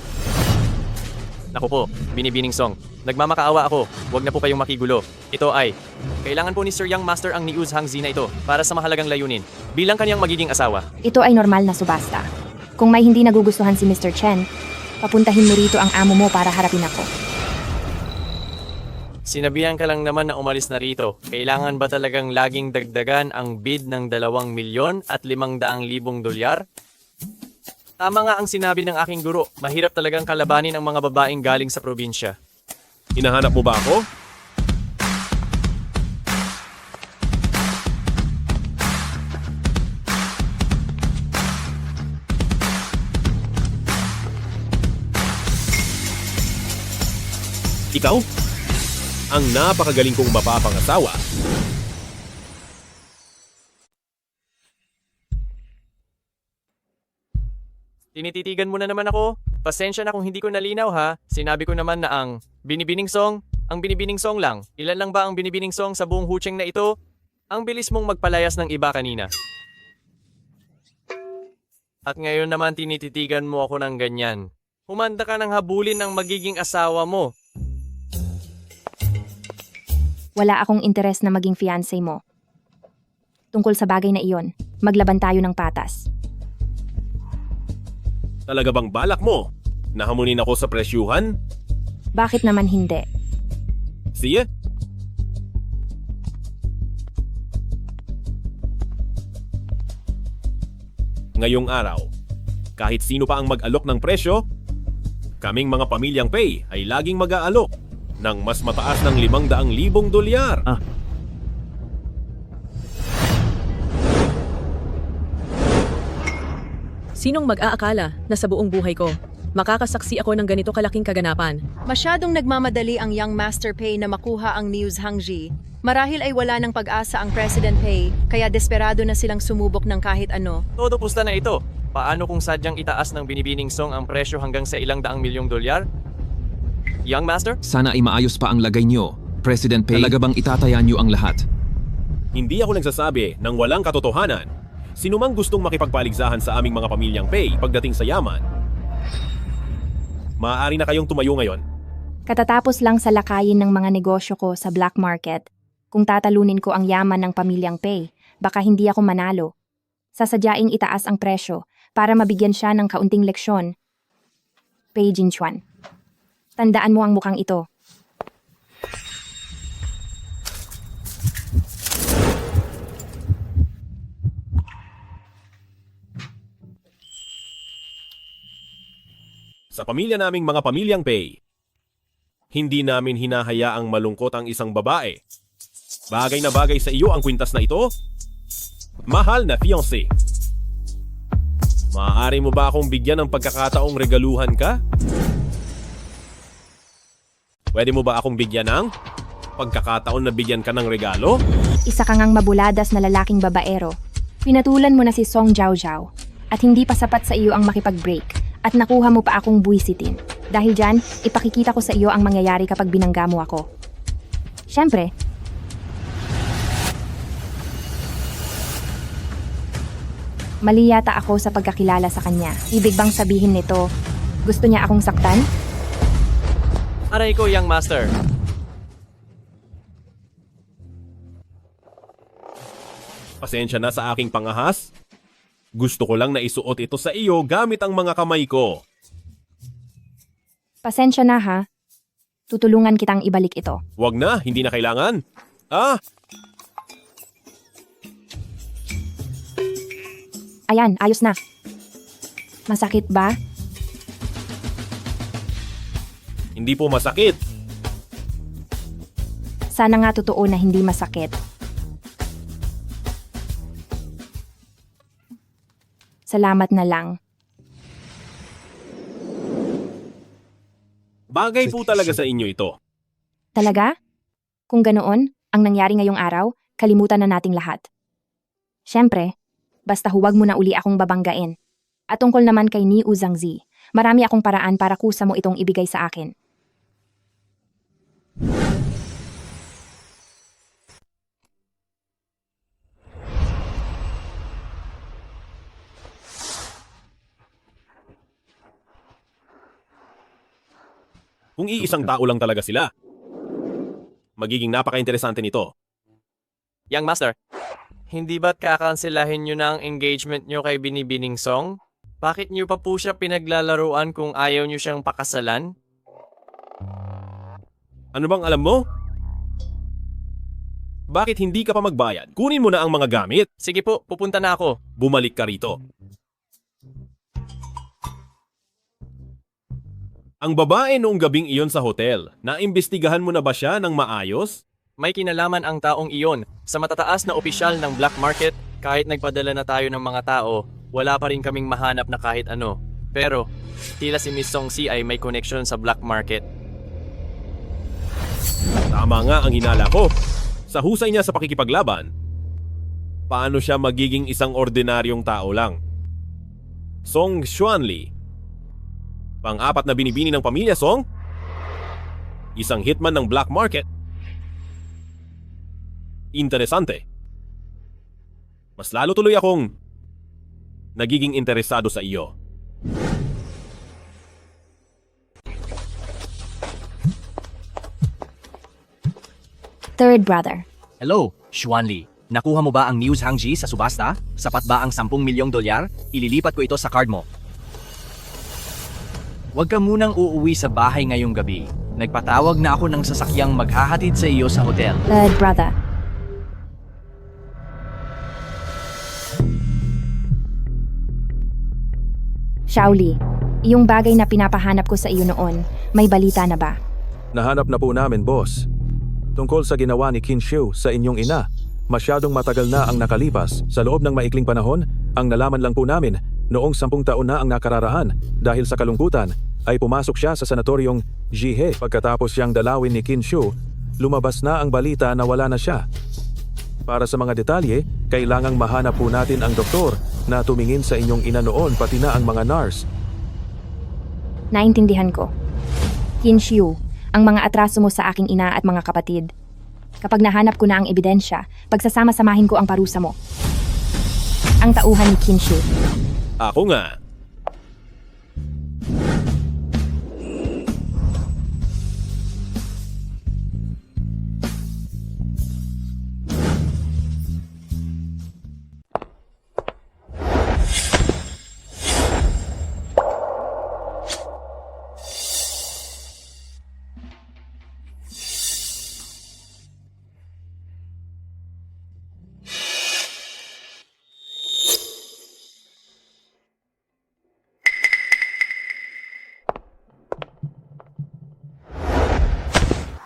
E: Naku po, Binibining Song. Nagmamakaawa ako. Huwag na po kayong makigulo. Ito ay, kailangan po ni Sir Young Master ang ni Uzhangzi na ito para sa mahalagang layunin bilang kanyang magiging asawa.
A: Ito ay normal na subasta. Kung may hindi nagugustuhan si Mr. Chen, papuntahin mo rito ang amo mo para harapin ako.
E: Sinabihan ka lang naman na umalis na rito. Kailangan ba talagang laging dagdagan ang bid ng 2,500,000 dolyar? Tama nga ang sinabi ng aking guro. Mahirap talagang kalabanin ang mga babaeng galing sa probinsya.
D: Hinahanap mo ba ako? Ikaw? Ang napakagaling kong mapapangasawa.
E: Tinititigan mo na naman ako. Pasensya na kung hindi ko nalinaw ha. Sinabi ko naman na ang Binibining Song lang. Ilan lang ba ang Binibining Song sa buong Hucheng na ito? Ang bilis mong magpalayas ng iba kanina. At ngayon naman tinititigan mo ako ng ganyan. Humanda ka ng habulin ng magiging asawa mo.
A: Wala akong interes na maging fiancé mo. Tungkol sa bagay na iyon, maglaban tayo ng patas.
D: Talaga bang balak mo? Nahamunin ako sa presyuhan?
A: Bakit naman hindi?
D: Sige. Ngayong araw, kahit sino pa ang mag-alok ng presyo, kaming mga pamilyang Pei ay laging mag-aalok ng mas mataas ng 500,000 dolyar.
J: Sinong mag-aakala na sa buong buhay ko, makakasaksi ako ng ganito kalaking kaganapan? Masyadong nagmamadali ang Young Master Pei na makuha ang News Hangji. Marahil ay wala ng pag-asa ang President Pei, kaya desperado na silang sumubok ng kahit ano.
E: Todo pusta na ito. Paano kung sadyang itaas ng Binibining Song ang presyo hanggang sa 200,000,000 dolyar? Young Master?
K: Sana ay maayos pa ang lagay nyo. President Pei, talaga bang itataya nyo ang lahat?
D: Hindi ako nagsasabi ng walang katotohanan. Sino mang gustong makipagpaligsahan sa aming mga pamilyang Pei pagdating sa yaman, maaari na kayong tumayo ngayon.
A: Katatapos lang sa lakayin ng mga negosyo ko sa black market, kung tatalunin ko ang yaman ng pamilyang Pei, baka hindi ako manalo. Sasadyaing itaas ang presyo para mabigyan siya ng kaunting leksyon. Pei Jinchuan. Tandaan mo ang mukhang ito.
D: Sa pamilya naming mga pamilyang Pei, hindi namin hinahayaang malungkot ang isang babae. Bagay na bagay sa iyo ang kwintas na ito. Mahal na fiancé. Maaari mo ba akong bigyan ng pagkakataong regaluhan ka? Pwede mo ba akong bigyan ng pagkakataon na bigyan ka ng regalo?
A: Isa ka ngang mabuladas na lalaking babaero. Pinatulan mo na si Song Jiao at hindi pa sapat sa iyo ang makipag-break at nakuha mo pa akong buwisitin. Dahil dyan, ipakikita ko sa iyo ang mangyayari kapag binangga mo ako. Siyempre, mali yata ako sa pagkakilala sa kanya. Ibig bang sabihin nito, gusto niya akong saktan?
E: Aray ko, Young Master.
D: Pasensya na sa aking pangahas. Gusto ko lang na isuot ito sa iyo gamit ang mga kamay ko.
A: Pasensya na ha. Tutulungan kitang ibalik ito.
D: Wag na, hindi na kailangan.
A: Ayan, ayos na. Masakit ba?
D: Hindi po masakit.
A: Sana nga totoo na hindi masakit. Salamat na lang.
D: Bagay po talaga sa inyo ito.
A: Talaga? Kung ganoon, ang nangyari ngayong araw, kalimutan na nating lahat. Siyempre, basta huwag mo na uli akong babanggain. At tungkol naman kay Ni Uzangzi, marami akong paraan para kusa mo itong ibigay sa akin.
D: Kung iisang tao lang talaga sila, magiging napaka-interesante nito.
E: Young Master, hindi ba't kakanselahin nyo na ang engagement nyo kay Binibining Song? Bakit nyo pa po siya pinaglalaruan kung ayaw nyo siyang pakasalan?
D: Ano bang alam mo? Bakit hindi ka pa magbayad? Kunin mo na ang mga gamit.
E: Sige po, pupunta na ako.
D: Bumalik ka rito. Ang babae noong gabing iyon sa hotel, naimbestigahan mo na ba siya ng maayos?
E: May kinalaman ang taong iyon sa matataas na opisyal ng black market. Kahit nagpadala na tayo ng mga tao, wala pa rin kaming mahanap na kahit ano. Pero, tila si Miss Song Si ay may connection sa black market.
D: Tama nga ang hinala ko. Sa husay niya sa pakikipaglaban, paano siya magiging isang ordinaryong tao lang? Song Xuanli, pang-apat na binibini ng pamilya Song, isang hitman ng black market. Interesante. Mas lalo tuloy akong nagiging interesado sa iyo.
A: Third brother.
F: Hello, Xuanli. Nakuha mo ba ang News Hangji sa subasta? Sapat ba ang 10 milyong dolyar? Ililipat ko ito sa card mo. Huwag ka munang uuwi sa bahay ngayong gabi. Nagpatawag na ako ng sasakyang maghahatid sa iyo sa hotel.
A: Third brother. Shaoli, yung bagay na pinapahanap ko sa iyo noon, may balita na ba?
L: Nahanap na po namin, boss. Tungkol sa ginawa ni Qin Shu sa inyong ina, masyadong matagal na ang nakalipas. Sa loob ng maikling panahon, ang nalaman lang po namin, noong 10 taon na ang nakararaan, dahil sa kalungkutan, ay pumasok siya sa sanatoryong Jihe. Pagkatapos siyang dalawin ni Qin Shu, lumabas na ang balita na wala na siya. Para sa mga detalye, kailangang mahanap po natin ang doktor na tumingin sa inyong ina noon, pati na ang mga nurse.
A: Naintindihan ko. Qin Shu, ang mga atraso mo sa aking ina at mga kapatid. Kapag nahanap ko na ang ebidensya, pagsasama-samahin ko ang parusa mo. Ang tauhan ni Qin Shu.
D: Ako nga.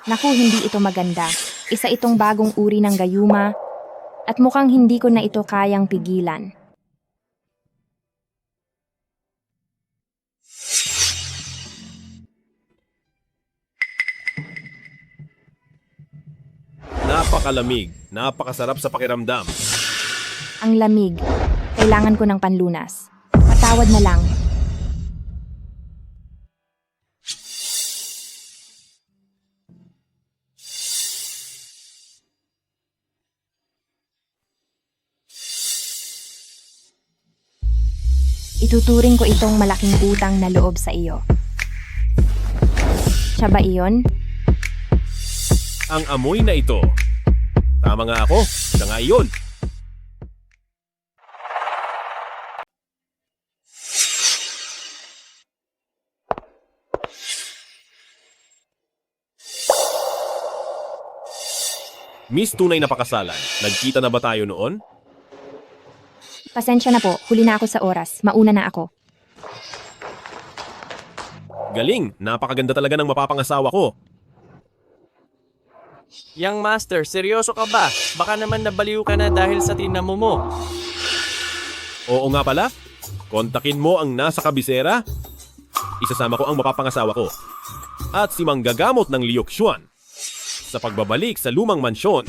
A: Naku, hindi ito maganda. Isa itong bagong uri ng gayuma at mukhang hindi ko na ito kayang pigilan.
D: Napakalamig, napakasarap sa pakiramdam.
A: Ang lamig. Kailangan ko ng panlunas. Patawad na lang. Ituturing ko itong malaking utang na loob sa iyo. Siya ba iyon?
D: Ang amoy na ito. Tama nga ako, siya nga iyon. Miss Tunay na Pakasalan, nagkita na ba tayo noon?
A: Pasensya na po, huli na ako sa oras. Mauna na ako.
D: Galing, napakaganda talaga ng mapapangasawa ko.
E: Young Master, seryoso ka ba? Baka naman nabaliw ka na dahil sa tinamo mo.
D: Oo nga pala, kontakin mo ang nasa kabisera. Isasama ko ang mapapangasawa ko. At si manggagamot ng Liuk Xuan sa pagbabalik sa lumang mansyon.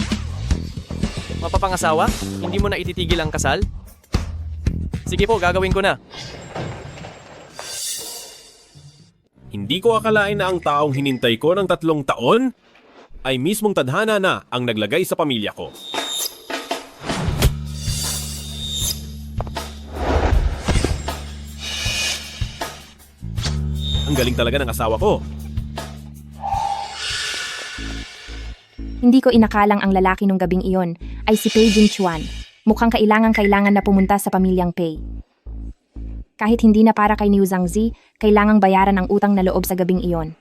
E: Mapapangasawa? Hindi mo na ititigil ang kasal? Sige po, gagawin ko na.
D: Hindi ko akalain na ang taong hinintay ko ng 3 taon ay mismong tadhana na ang naglagay sa pamilya ko. Ang galing talaga ng asawa ko.
A: Hindi ko inakalang ang lalaki nung gabing iyon ay si Pei Jinchuan. Mukhang kailangan na pumunta sa pamilyang Pei. Kahit hindi na para kay Niu Zhangzi, kailangang bayaran ang utang na loob sa gabing iyon.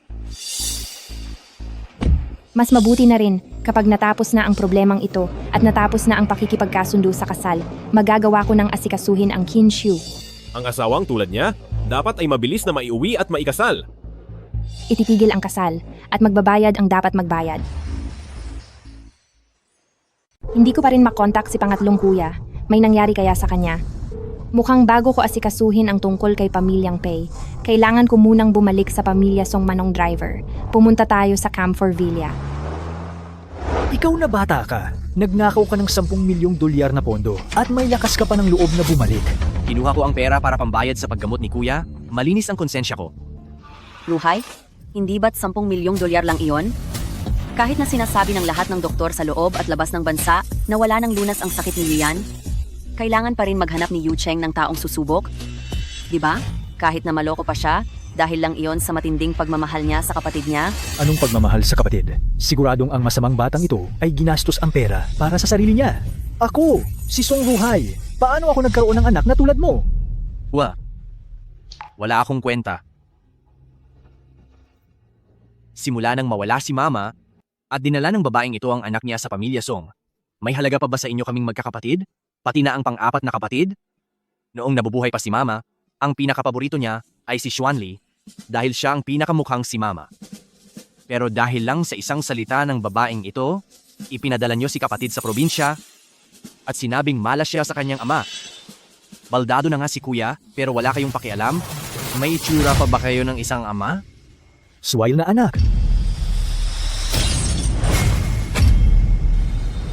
A: Mas mabuti na rin kapag natapos na ang problemang ito at natapos na ang pakikipagkasundo sa kasal, magagawa ko ng asikasuhin ang Qin Shu.
D: Ang asawang tulad niya, dapat ay mabilis na maiuwi at maikasal.
A: Ititigil ang kasal at magbabayad ang dapat magbayad. Hindi ko pa rin makontak si pangatlong kuya. May nangyari kaya sa kanya? Mukhang bago ko asikasuhin ang tungkol kay pamilyang Pei, kailangan ko munang bumalik sa pamilya Song Manong Driver. Pumunta tayo sa Camphor Villa.
H: Ikaw na bata ka. Nagnakaw ka ng 10 milyong dolyar na pondo at may lakas ka pa ng loob na bumalik.
F: Kinuha ko ang pera para pambayad sa paggamot ni kuya. Malinis ang konsensya ko.
I: Ruhay, hindi ba't 10 milyong dolyar lang iyon? Kahit na sinasabi ng lahat ng doktor sa loob at labas ng bansa na wala nang lunas ang sakit ni Lian, kailangan pa rin maghanap ni Yu Cheng ng taong susubok. Diba? Kahit na maloko pa siya, dahil lang iyon sa matinding pagmamahal niya sa kapatid niya.
H: Anong pagmamahal sa kapatid? Siguradong ang masamang batang ito ay ginastos ang pera para sa sarili niya. Ako, si Song Ruhay. Paano ako nagkaroon ng anak na tulad mo?
F: Wala akong kwenta. Simula nang mawala si mama, at dinala ng babaeng ito ang anak niya sa pamilya Song. May halaga pa ba sa inyo kaming magkakapatid? Pati na ang pang-4 na kapatid? Noong nabubuhay pa si mama, ang pinakapaborito niya ay si Xuanli dahil siya ang pinakamukhang si mama. Pero dahil lang sa isang salita ng babaeng ito, ipinadala niyo si kapatid sa probinsya at sinabing malas siya sa kanyang ama. Baldado na nga si kuya pero wala kayong pakialam? May itsura pa ba kayo ng isang ama?
H: Suwail na anak.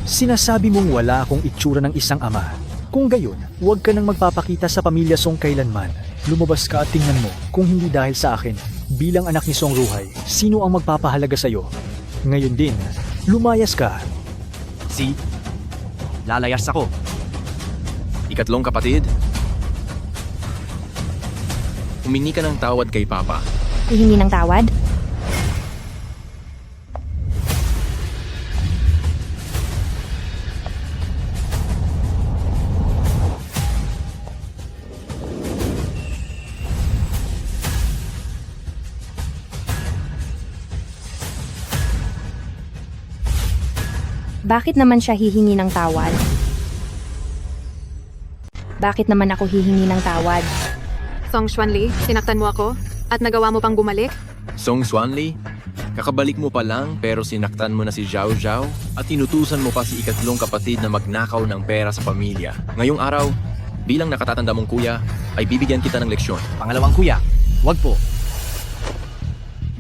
H: Sinasabi mong wala akong itsura ng isang ama. Kung gayon, huwag ka nang magpapakita sa pamilya Song kailanman. Lumabas ka at tingnan mo kung hindi dahil sa akin. Bilang anak ni Song Ruhay, sino ang magpapahalaga sa'yo? Ngayon din, lumayas ka.
F: Lalayas ako.
M: 3 kapatid, humingi ka ng tawad kay Papa.
A: Hihingi ng tawad? Bakit naman siya hihingi ng tawad? Bakit naman ako hihingi ng tawad?
G: Song Xuanli, sinaktan mo ako? At nagawa mo pang bumalik?
M: Song Xuanli, kakabalik mo pa lang pero sinaktan mo na si Zhao Zhao at tinutusan mo pa si 3 kapatid na magnakaw ng pera sa pamilya. Ngayong araw, bilang nakatatanda mong kuya, ay bibigyan kita ng leksyon.
F: Pangalawang kuya, wag po.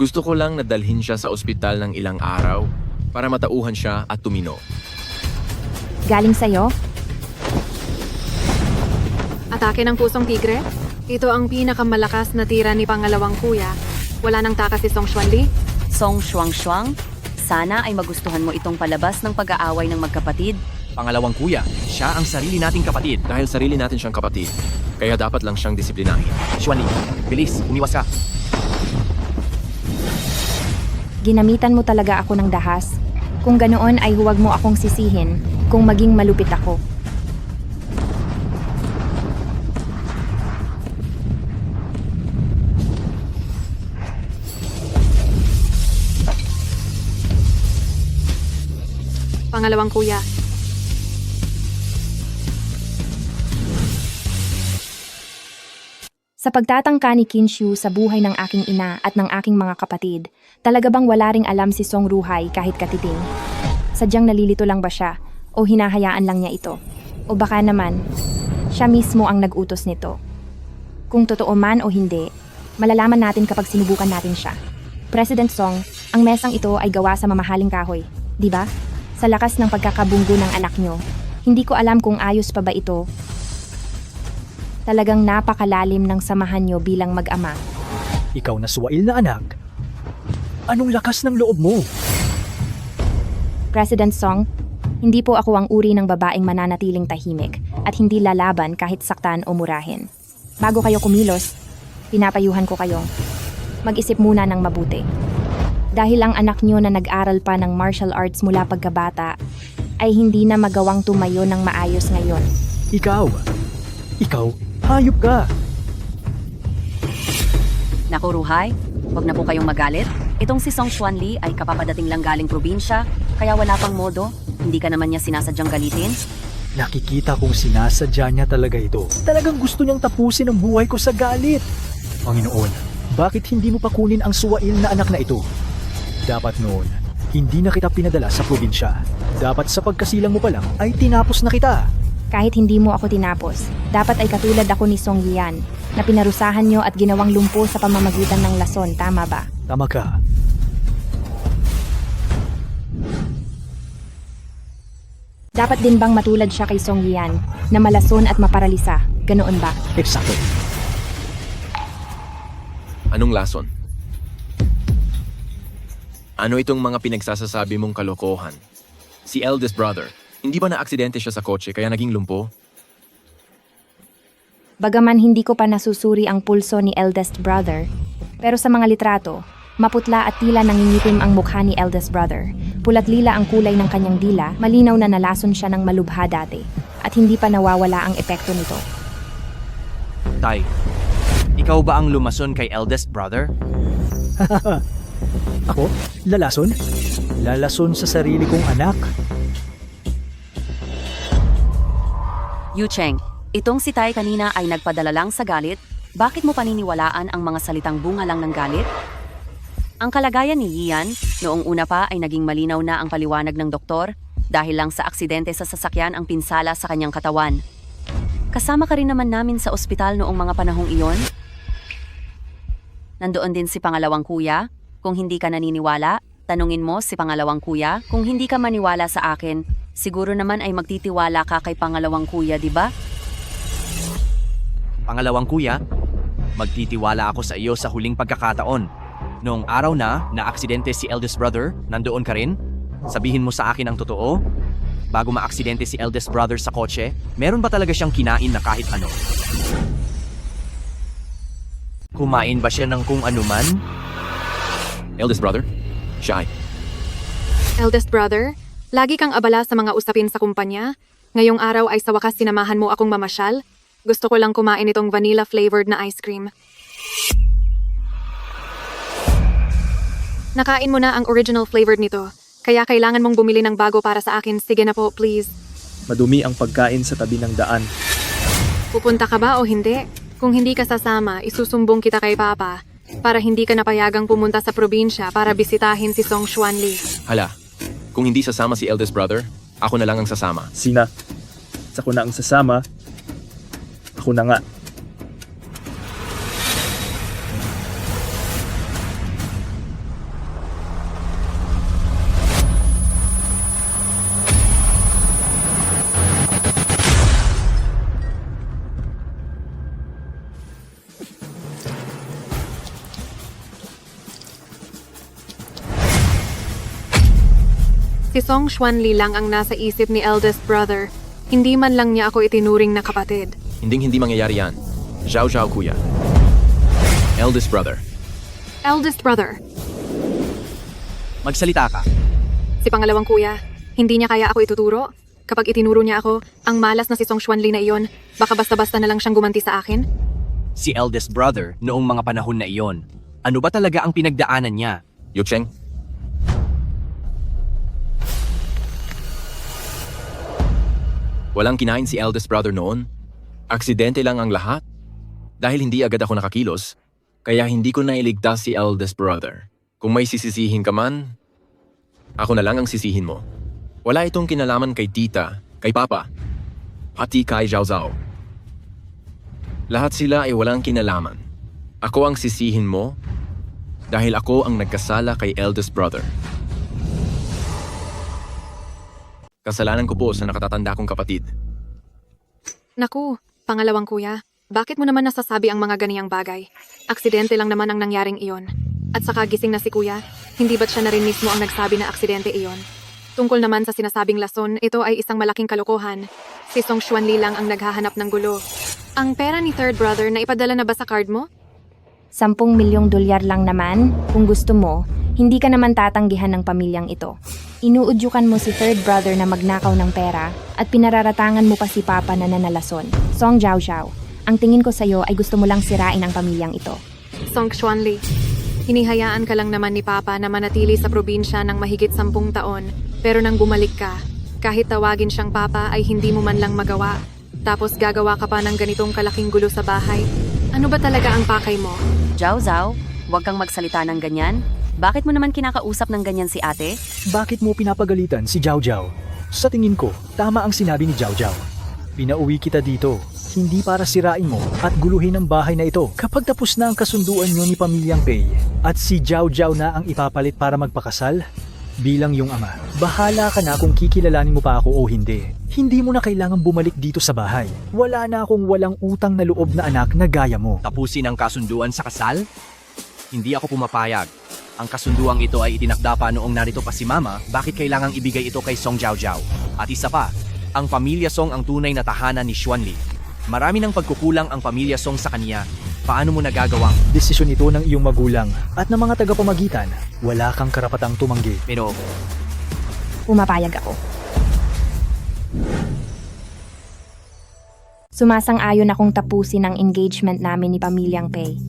M: Gusto ko lang na dalhin siya sa ospital ng ilang araw para matauhan siya at tumino.
A: Galing sa'yo?
G: Atake ng pusong tigre? Ito ang pinakamalakas na tira ni pangalawang kuya. Wala nang takas si Song Xuanli?
I: Song Shuang, sana ay magustuhan mo itong palabas ng pag-aaway ng magkapatid.
F: Pangalawang kuya, siya ang sarili nating kapatid.
M: Dahil sarili natin siyang kapatid, kaya dapat lang siyang disiplinahin.
F: Xuanli, bilis, umiwas ka.
A: Ginamitan mo talaga ako ng dahas. Kung ganoon ay huwag mo akong sisihin kung maging malupit ako.
G: Pangalawang kuya.
A: Sa pagtatangka ni Qin Shu sa buhay ng aking ina at ng aking mga kapatid, talaga bang wala ring alam si Song Ruhay kahit katiting? Sadyang nalilito lang ba siya o hinahayaan lang niya ito? O baka naman, siya mismo ang nag-utos nito? Kung totoo man o hindi, malalaman natin kapag sinubukan natin siya. President Song, ang mesang ito ay gawa sa mamahaling kahoy, di ba? Sa lakas ng pagkakabunggo ng anak nyo, hindi ko alam kung ayos pa ba ito. Talagang napakalalim ng samahan nyo bilang mag-ama.
H: Ikaw na suwail na anak. Anong lakas ng loob mo?
A: President Song, hindi po ako ang uri ng babaeng mananatiling tahimik at hindi lalaban kahit saktan o murahin. Bago kayo kumilos, pinapayuhan ko kayo. Mag-isip muna ng mabuti. Dahil ang anak nyo na nag-aral pa ng martial arts mula pagkabata ay hindi na magawang tumayo ng maayos ngayon.
H: Ikaw, hayop ka.
I: Naku, Ruhay, huwag na po kayong magalit. Itong si Song Xuanli ay kapapadating lang galing probinsya, kaya wala pang modo. Hindi ka naman niya sinasadyang galitin.
H: Nakikita kong sinasadya niya talaga ito. Talagang gusto niyang tapusin ang buhay ko sa galit. Panginoon, bakit hindi mo pa kunin ang suwail na anak na ito? Dapat noon, hindi na kita pinadala sa probinsya. Dapat sa pagkasilang mo pa lang ay tinapos na kita.
A: Kahit hindi mo ako tinapos, dapat ay katulad ako ni Song Yian na pinarusahan nyo at ginawang lumpo sa pamamagitan ng lason, tama ba?
H: Tama ka.
A: Dapat din bang matulad siya kay Song Yian na malason at maparalisa? Ganoon ba?
H: Eksakto.
M: Anong lason? Ano itong mga pinagsasasabi mong kalokohan? Si eldest brother, hindi ba na-aksidente siya sa kotse kaya naging lumpo?
A: Bagaman hindi ko pa nasusuri ang pulso ni eldest brother, pero sa mga litrato, maputla at tila nangingitim ang mukha ni eldest brother. Pulat lila ang kulay ng kanyang dila, malinaw na nalason siya ng malubha dati, at hindi pa nawawala ang epekto nito.
F: Tay, ikaw ba ang lumason kay eldest brother?
H: Ako? Lalason? Lalason sa sarili kong anak?
I: Yu Cheng, itong si Tai kanina ay nagpadala lang sa galit. Bakit mo paniniwalaan ang mga salitang bunga lang ng galit? Ang kalagayan ni Yian, noong una pa ay naging malinaw na ang paliwanag ng doktor dahil lang sa aksidente sa sasakyan ang pinsala sa kanyang katawan. Kasama ka rin naman namin sa ospital noong mga panahong iyon. Nandoon din si pangalawang kuya. Kung hindi ka naniniwala, tanungin mo si pangalawang kuya. Kung hindi ka maniwala sa akin, siguro naman ay magtitiwala ka kay pangalawang kuya, di ba?
F: Pangalawang kuya, magtitiwala ako sa iyo sa huling pagkakataon. Noong araw na aksidente si eldest brother, nandoon ka rin? Sabihin mo sa akin ang totoo? Bago maaksidente si eldest brother sa kotse, meron ba talaga siyang kinain na kahit ano? Kumain ba siya ng kung anuman?
M: Eldest brother? Siya ay.
G: Eldest brother, lagi kang abala sa mga usapin sa kumpanya. Ngayong araw ay sa wakas sinamahan mo akong mamasyal. Gusto ko lang kumain itong vanilla-flavored na ice cream. Nakain mo na ang original flavored nito, kaya kailangan mong bumili ng bago para sa akin. Sige na po, please.
B: Madumi ang pagkain sa tabi ng daan.
G: Pupunta ka ba o hindi? Kung hindi ka sasama, isusumbong kita kay Papa para hindi ka napayagang pumunta sa probinsya para bisitahin si Song Xuanli.
M: Hala, kung hindi sasama si eldest brother, ako na lang ang sasama.
B: Sina, ako na ang sasama. Ako na nga.
G: Si Song Xuanli lang ang nasa isip ni eldest brother. Hindi man lang niya ako itinuring na kapatid.
M: Hindi mangyayari yan. Zhao Zhao kuya. Eldest brother.
G: Eldest brother,
F: Magsalita ka.
G: si pangalawang kuya, hindi niya kaya ako ituturo? Kapag itinuro niya ako, ang malas na si Song Xuanli na iyon, baka basta-basta na lang siyang gumanti sa akin?
F: Si eldest brother noong mga panahon na iyon. Ano ba talaga ang pinagdaanan niya?
M: Yu Cheng? Walang kinain si eldest brother noon. Aksidente lang ang lahat. Dahil hindi agad ako nakakilos, kaya hindi ko nailigtas si eldest brother. Kung may sisisihin ka man, ako na lang ang sisihin mo. Wala itong kinalaman kay tita, kay papa, pati kay Zhao Zhao. Lahat sila ay walang kinalaman. Ako ang sisihin mo dahil ako ang nagkasala kay eldest brother. Kasalanan ko po sa nakatatanda kong kapatid.
G: Naku, pangalawang kuya, Bakit mo naman nasasabi ang mga ganiyang bagay? Aksidente lang naman ang nangyaring iyon. At saka gising na si kuya, hindi ba't siya na rin mismo ang nagsabi na aksidente iyon? Tungkol naman sa sinasabing lason, ito ay isang malaking kalokohan. Si Song Xuanli lang ang naghahanap ng gulo. Ang pera ni third brother na ipadala na ba sa card mo?
A: 10 milyong dolyar lang naman. Kung gusto mo, hindi ka naman tatanggihan ng pamilyang ito. Inuudyukan mo si third brother na magnakaw ng pera at pinararatangan mo pa si Papa na nanalason. Song Zhao Zhao, ang tingin ko sa'yo ay gusto mo lang sirain ang pamilyang ito.
G: Song Xuanli, hinihayaan ka lang naman ni Papa na manatili sa probinsya ng mahigit 10 taon, pero nang bumalik ka, kahit tawagin siyang Papa ay hindi mo man lang magawa. Tapos gagawa ka pa ng ganitong kalaking gulo sa bahay. Ano ba talaga ang pakay mo?
I: Zhao Zhao, huwag kang magsalita ng ganyan. Bakit mo naman kinakausap ng ganyan si ate?
H: Bakit mo pinapagalitan si Zhao Zhao? Sa tingin ko, tama ang sinabi ni Zhao Zhao. Pinauwi kita dito, hindi para sirain mo at guluhin ang bahay na ito. Kapag tapos na ang kasunduan nyo ni Pamilyang Pei at si Zhao Zhao na ang ipapalit para magpakasal, bilang yung ama, bahala ka na kung kikilalanin mo pa ako o hindi. Hindi mo na kailangan bumalik dito sa bahay. Wala na akong walang utang na loob na anak na gaya mo.
F: Tapusin ang kasunduan sa kasal? Hindi ako pumapayag. Ang kasunduang ito ay itinakda pa noong narito pa si Mama, bakit kailangang ibigay ito kay Song Zhao Zhao? At isa pa, ang pamilya Song ang tunay na tahanan ni Xuanli. Marami ng pagkukulang ang pamilya Song sa kaniya. Paano mo nagagawang?
H: Desisyon ito ng iyong magulang at ng mga tagapamagitan. Wala kang karapatang tumanggi.
F: Pero
A: Pumapayag ako. Sumasang-ayon akong tapusin ang engagement namin ni Pamilyang Pei.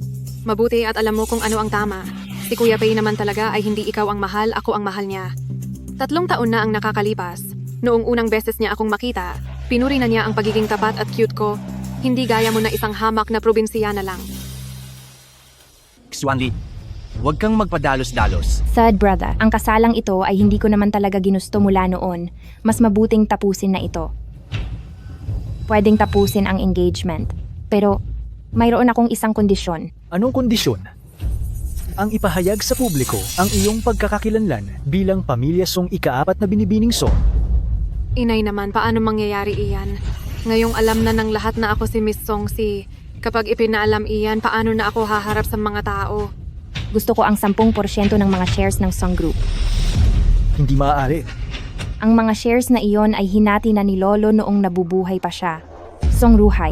G: Mabuti at alam mo kung ano ang tama. Si Kuya Pei naman talaga ay hindi ikaw ang mahal, ako ang mahal niya. 3 taon na ang nakakalipas. Noong unang beses niya akong makita, pinuri na niya ang pagiging tapat at cute ko. Hindi gaya mo na isang hamak na probinsiya na lang.
F: Xuanli, huwag kang magpadalos-dalos.
A: Third brother, ang kasalang ito ay hindi ko naman talaga ginusto mula noon. Mas mabuting tapusin na ito. Pwedeng tapusin ang engagement. Pero mayroon akong isang kondisyon.
H: Anong kondisyon? Ang ipahayag sa publiko ang iyong pagkakakilanlan bilang Pamilya Song ika-4 na binibining Song.
G: Inay naman, paano mangyayari iyan? Ngayong alam na ng lahat na ako si Miss Song Si. Kapag ipinaalam iyan, paano na ako haharap sa mga tao?
A: Gusto ko ang 10% ng mga shares ng Song Group.
H: Hindi maaari.
A: Ang mga shares na iyon ay hinati na ni Lolo noong nabubuhay pa siya. Song Ruhai.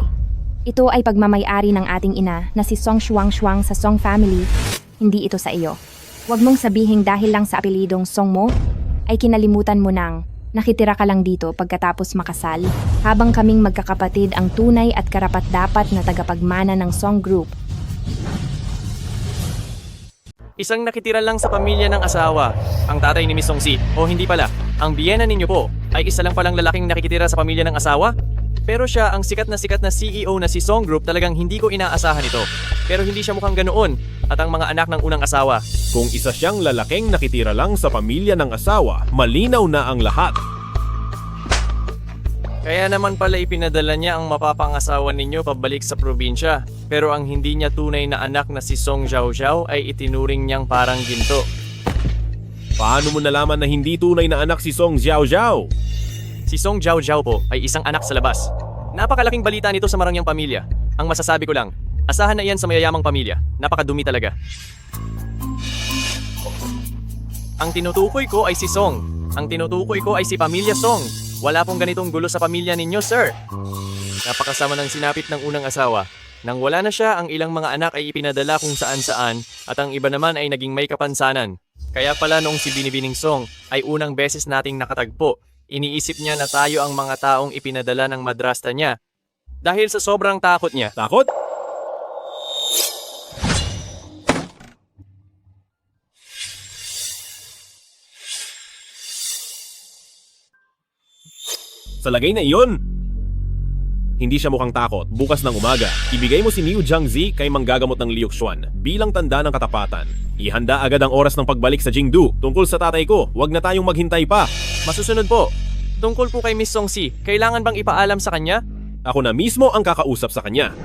A: Ito ay pagmamay-ari ng ating ina na si Song Shuang sa Song family. Hindi ito sa iyo. Huwag mong sabihing dahil lang sa apelidong Song mo, ay kinalimutan mo nang nakitira ka lang dito pagkatapos makasal, habang kaming magkakapatid ang tunay at karapat-dapat na tagapagmana ng Song Group.
E: Isang nakitira lang sa pamilya ng asawa, ang tatay ni Miss Song Si. O hindi pala, ang biyena ninyo po ay isa lang palang lalaking nakikitira sa pamilya ng asawa? Pero siya ang sikat na CEO na si Song Group, talagang hindi ko inaasahan ito. Pero hindi siya mukhang ganoon at ang mga anak ng unang asawa.
D: Kung isa siyang lalaking nakitira lang sa pamilya ng asawa, malinaw na ang lahat.
E: Kaya naman pala ipinadala niya ang mapapangasawa ninyo pabalik sa probinsya. Pero ang hindi niya tunay na anak na si Song Zhao Zhao ay itinuring niyang parang ginto.
D: Paano mo nalaman na hindi tunay na anak si Song Zhao Zhao?
E: Si Song Zhao Zhao po ay isang anak sa labas. Napakalaking balita nito sa marangyang pamilya. Ang masasabi ko lang, asahan na iyan sa mayayamang pamilya. Napakadumi talaga. Ang tinutukoy ko ay si Song. Ang tinutukoy ko ay si Pamilya Song. Wala pong ganitong gulo sa pamilya ninyo, sir. Napakasama ng sinapit ng unang asawa. Nang wala na siya, ang ilang mga anak ay ipinadala kung saan-saan at ang iba naman ay naging may kapansanan. Kaya pala noong si Binibining Song ay unang beses nating nakatagpo, iniisip niya na tayo ang mga taong ipinadala ng madrasta niya. Dahil sa sobrang takot niya.
D: Takot? Sa lagay na iyon, hindi siya mukhang takot. Bukas ng umaga, ibigay mo si Liu Jiangzi kay manggagamot ng Liu Xuan bilang tanda ng katapatan. Ihanda agad ang oras ng pagbalik sa Jingdu. Tungkol sa tatay ko, huwag na tayong maghintay pa.
E: Masusunod po. Tungkol po kay Miss Song Si, kailangan bang ipaalam sa kanya?
D: Ako na mismo ang kakausap sa kanya.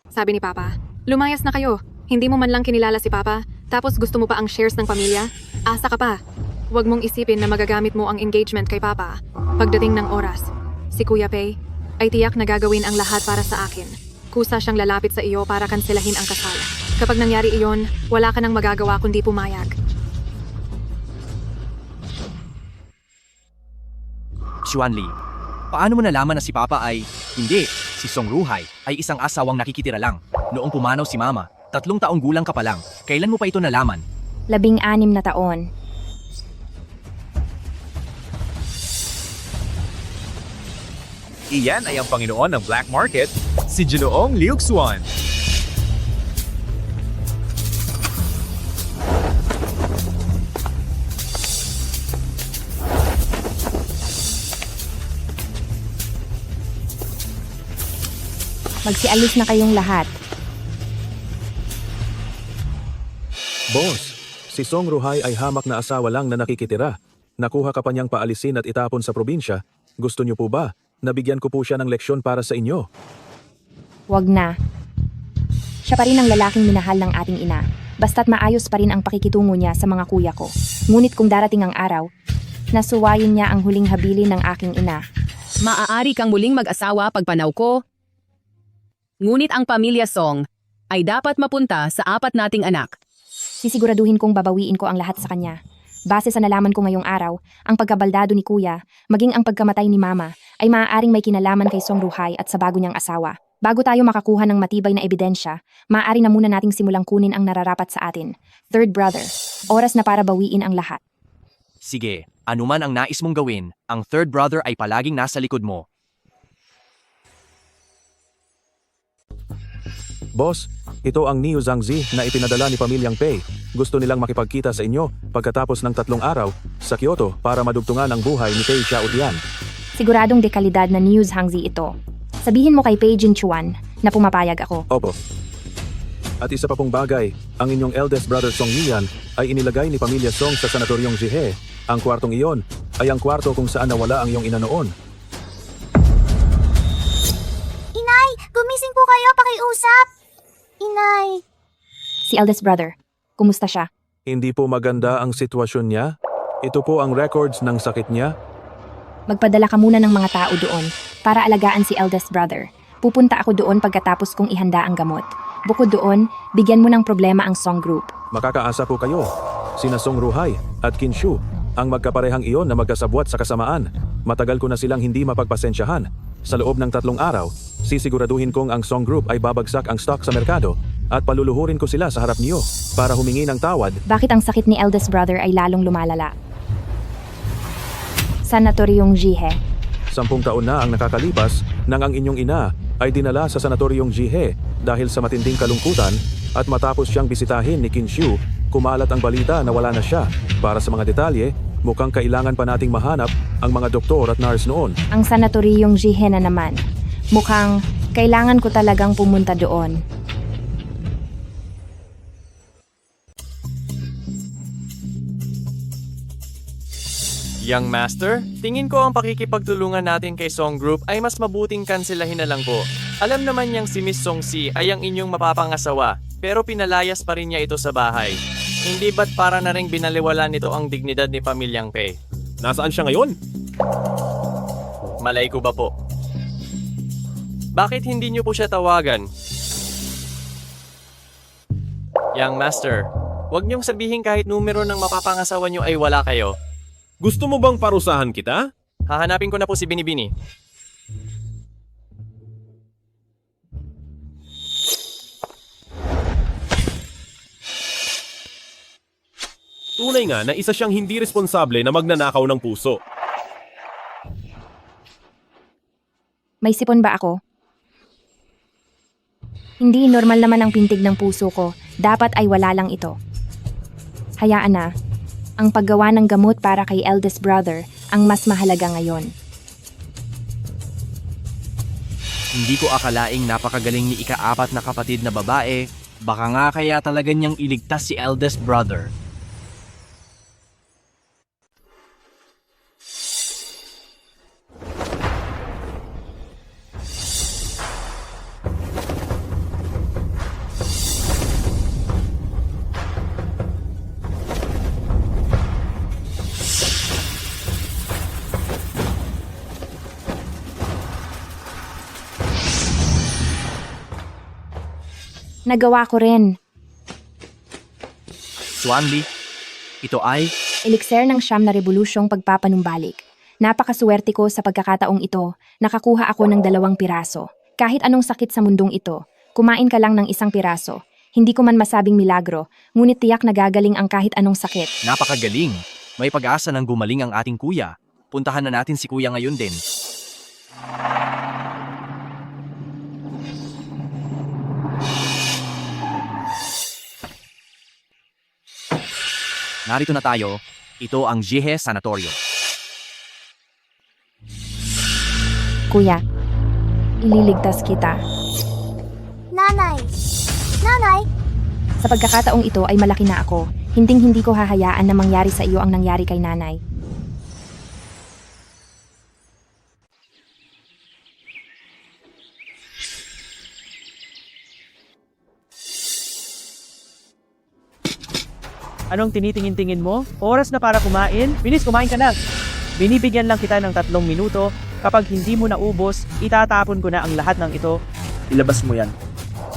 G: Sabi ni Papa, lumayas na kayo. Hindi mo man lang kinilala si Papa, tapos gusto mo pa ang shares ng pamilya? Asa ka pa. Huwag mong isipin na magagamit mo ang engagement kay Papa. Pagdating ng oras, si Kuya Pei, ay tiyak na gagawin ang lahat para sa akin. Kusa siyang lalapit sa iyo para kanselahin ang kasal. Kapag nangyari iyon, wala ka nang magagawa kundi pumayag.
F: Xuanli, paano mo nalaman na si Papa ay... Hindi, si Song Ruhai ay isang asawang nakikitira lang. Noong pumanaw si Mama, 3 taong gulang ka pa lang. Kailan mo pa ito nalaman?
A: 16 na taon.
N: Iyan ay ang Panginoon ng Black Market, si Ginoong Liu Xuan.
A: Magsialis na kayong lahat.
L: Boss, si Song Ruhai ay hamak na asawa lang na nakikitira. Nakuha ka pa niyang paalisin at itapon sa probinsya. Gusto niyo po ba? Nabigyan ko po siya ng leksyon para sa inyo.
A: Wag na. Siya pa rin ang lalaking minahal ng ating ina. Basta't maayos pa rin ang pakikitungo niya sa mga kuya ko. Ngunit kung darating ang araw, nasuwayin niya ang huling habilin ng aking ina.
O: Maaari kang muling mag-asawa pagpanaw ko. Ngunit ang pamilya Song ay dapat mapunta sa 4 nating anak.
A: Sisiguraduhin kong babawiin ko ang lahat sa kanya. Base sa nalaman ko ngayong araw, ang pagkabaldado ni Kuya, maging ang pagkamatay ni Mama, ay maaaring may kinalaman kay Song Ruhai at sa bago niyang asawa. Bago tayo makakuha ng matibay na ebidensya, maaari na muna nating simulang kunin ang nararapat sa atin. Third brother, oras na para bawiin ang lahat.
F: Sige, anuman ang nais mong gawin, ang third brother ay palaging nasa likod mo.
L: Boss, ito ang Niu Zhangzi na ipinadala ni Pamilyang Pei. Gusto nilang makipagkita sa inyo pagkatapos ng 3 araw sa Kyoto para madugtungan ang buhay ni Pei Xiaotian.
A: Siguradong dekalidad na news hangzi ito. Sabihin mo kay Pei Jinchuan na pumapayag ako.
L: Opo. At isa pa pong bagay, ang inyong eldest brother Song Yian ay inilagay ni Pamilya Song sa sanatoryong Jihe. Ang kwartong iyon ay ang kwarto kung saan nawala ang iyong ina noon.
P: Inay, gumising po kayo, pakiusap! Inay!
A: Si eldest brother, kumusta siya?
L: Hindi po maganda ang sitwasyon niya. Ito po ang records ng sakit niya.
A: Magpadala ka muna ng mga tao doon para alagaan si eldest brother. Pupunta ako doon pagkatapos kong ihanda ang gamot. Bukod doon, bigyan mo ng problema ang Song Group.
L: Makakaasa po kayo. Sina Song Ruhai at Qin Shu, ang magkaparehang iyon na magkasabwat sa kasamaan. Matagal ko na silang hindi mapagpasensyahan. Sa loob ng 3 araw, sisiguraduhin kong ang Song Group ay babagsak ang stock sa merkado at paluluhurin ko sila sa harap niyo para humingi ng tawad.
A: Bakit ang sakit ni eldest brother ay lalong lumalala? Sanatoryong Jihe.
L: 10 taon na ang nakakalipas nang ang inyong ina ay dinala sa sanatoryong Jihe dahil sa matinding kalungkutan at matapos siyang bisitahin ni Qin Shu, kumalat ang balita na wala na siya. Para sa mga detalye, mukhang kailangan pa nating mahanap ang mga doktor at nurse noon.
A: Ang sanatoryong Jihe na naman. Mukhang kailangan ko talagang pumunta doon.
E: Young Master, tingin ko ang pakikipagtulungan natin kay Song Group ay mas mabuting kanselahin na lang po. Alam naman niyang si Miss Song Si ay ang inyong mapapangasawa, pero pinalayas pa rin niya ito sa bahay. Hindi ba't para na ring binaliwala nito ang dignidad ni Pamilyang Pei?
D: Nasaan siya ngayon?
E: Malay ko ba po? Bakit hindi niyo po siya tawagan? Young Master, huwag niyong sabihin kahit numero ng mapapangasawa niyo ay wala kayo.
D: Gusto mo bang parusahan kita?
E: Hahanapin ko na po si Binibini.
D: Tunay nga na isa siyang hindi responsable na magnanakaw ng puso.
A: May sipon ba ako? Hindi normal naman ang pintig ng puso ko. Dapat ay wala lang ito. Hayaan na. Ang paggawa ng gamot para kay eldest brother ang mas mahalaga ngayon.
F: Hindi ko akalaing napakagaling ni ika-4 na kapatid na babae. Baka nga kaya talaga niyang iligtas si eldest brother.
A: Nagawa ko rin.
F: Xuanli, ito ay...
A: Elixir ng siyam na revolusyong pagpapanumbalik. Napakaswerte ko sa pagkakataong ito, nakakuha ako ng 2 piraso. Kahit anong sakit sa mundong ito, kumain ka lang ng 1 piraso. Hindi ko man masabing milagro, ngunit tiyak nagagaling ang kahit anong sakit.
F: Napakagaling. May pag-asa ng gumaling ang ating kuya. Puntahan na natin si kuya ngayon din. Narito na tayo. Ito ang Jihe Sanatorio.
A: Kuya, ililigtas kita.
P: Nanay! Nanay!
A: Sa pagkakataong ito ay malaki na ako. Hinding-hindi ko hahayaan na mangyari sa iyo ang nangyari kay nanay.
B: Anong tinitingin-tingin mo? Oras na para kumain? Bilis, kumain ka na. Binibigyan lang kita ng 3 minuto. Kapag hindi mo naubos, itatapon ko na ang lahat ng ito.
Q: Ilabas mo yan.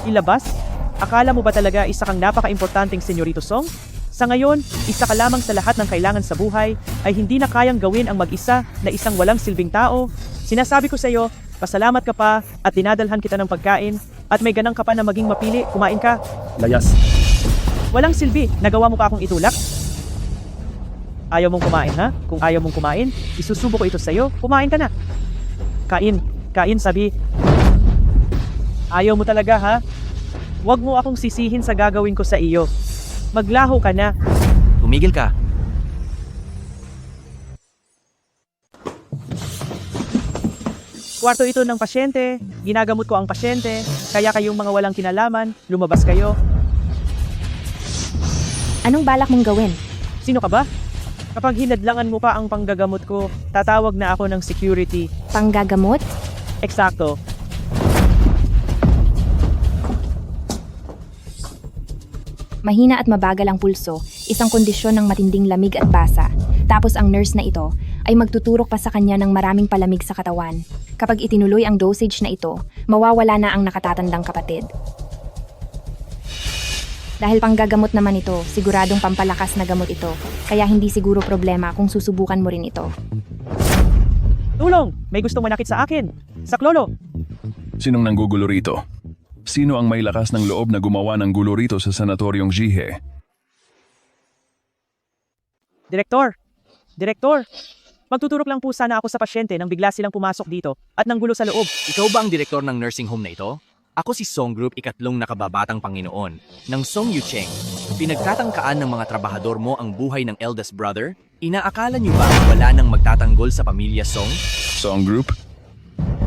B: Ilabas? Akala mo ba talaga isa kang napaka-importanting Senyorito Song? Sa ngayon, isa ka lamang sa lahat ng kailangan sa buhay ay hindi na kayang gawin ang mag-isa na isang walang silbing tao. Sinasabi ko sa iyo, pasalamat ka pa at dinadalhan kita ng pagkain at may ganang ka pa na maging mapili, kumain ka.
Q: Layas.
B: Walang silbi, nagawa mo pa akong itulak? Ayaw mong kumain ha? Kung ayaw mong kumain, isusubo ko ito sa'yo, kumain ka na. Kain, sabi. Ayaw mo talaga ha? Huwag mo akong sisihin sa gagawin ko sa iyo. Maglaho ka na.
F: Tumigil ka.
B: Kwarto ito ng pasyente, ginagamot ko ang pasyente, kaya kayong mga walang kinalaman, lumabas kayo.
A: Anong balak mong gawin?
B: Sino ka ba? Kapag hinadlangan mo pa ang panggagamot ko, tatawag na ako ng security.
A: Panggagamot?
B: Eksakto.
A: Mahina at mabagal ang pulso, isang kondisyon ng matinding lamig at basa. Tapos ang nurse na ito ay magtuturok pa sa kanya ng maraming palamig sa katawan. Kapag itinuloy ang dosage na ito, mawawala na ang nakatatandang kapatid. Dahil panggagamot naman ito, siguradong pampalakas na gamot ito, kaya hindi siguro problema kung susubukan mo rin ito.
B: Tulong! May gustong manakit sa akin! Saklolo!
R: Sinong nanggugulo rito? Sino ang may lakas ng loob na gumawa ng gulo rito sa sanatoryong Jihe?
B: Direktor! Magtuturok lang po sana ako sa pasyente nang bigla silang pumasok dito at nanggulo sa loob.
F: Ikaw ba ang direktor ng nursing home na ito? Ako si Song Group, 3 nakababatang Panginoon ng Song Yucheng. Pinagtatangkaan ng mga trabahador mo ang buhay ng eldest brother? Inaakala niyo ba wala nang magtatanggol sa pamilya Song?
R: Song Group?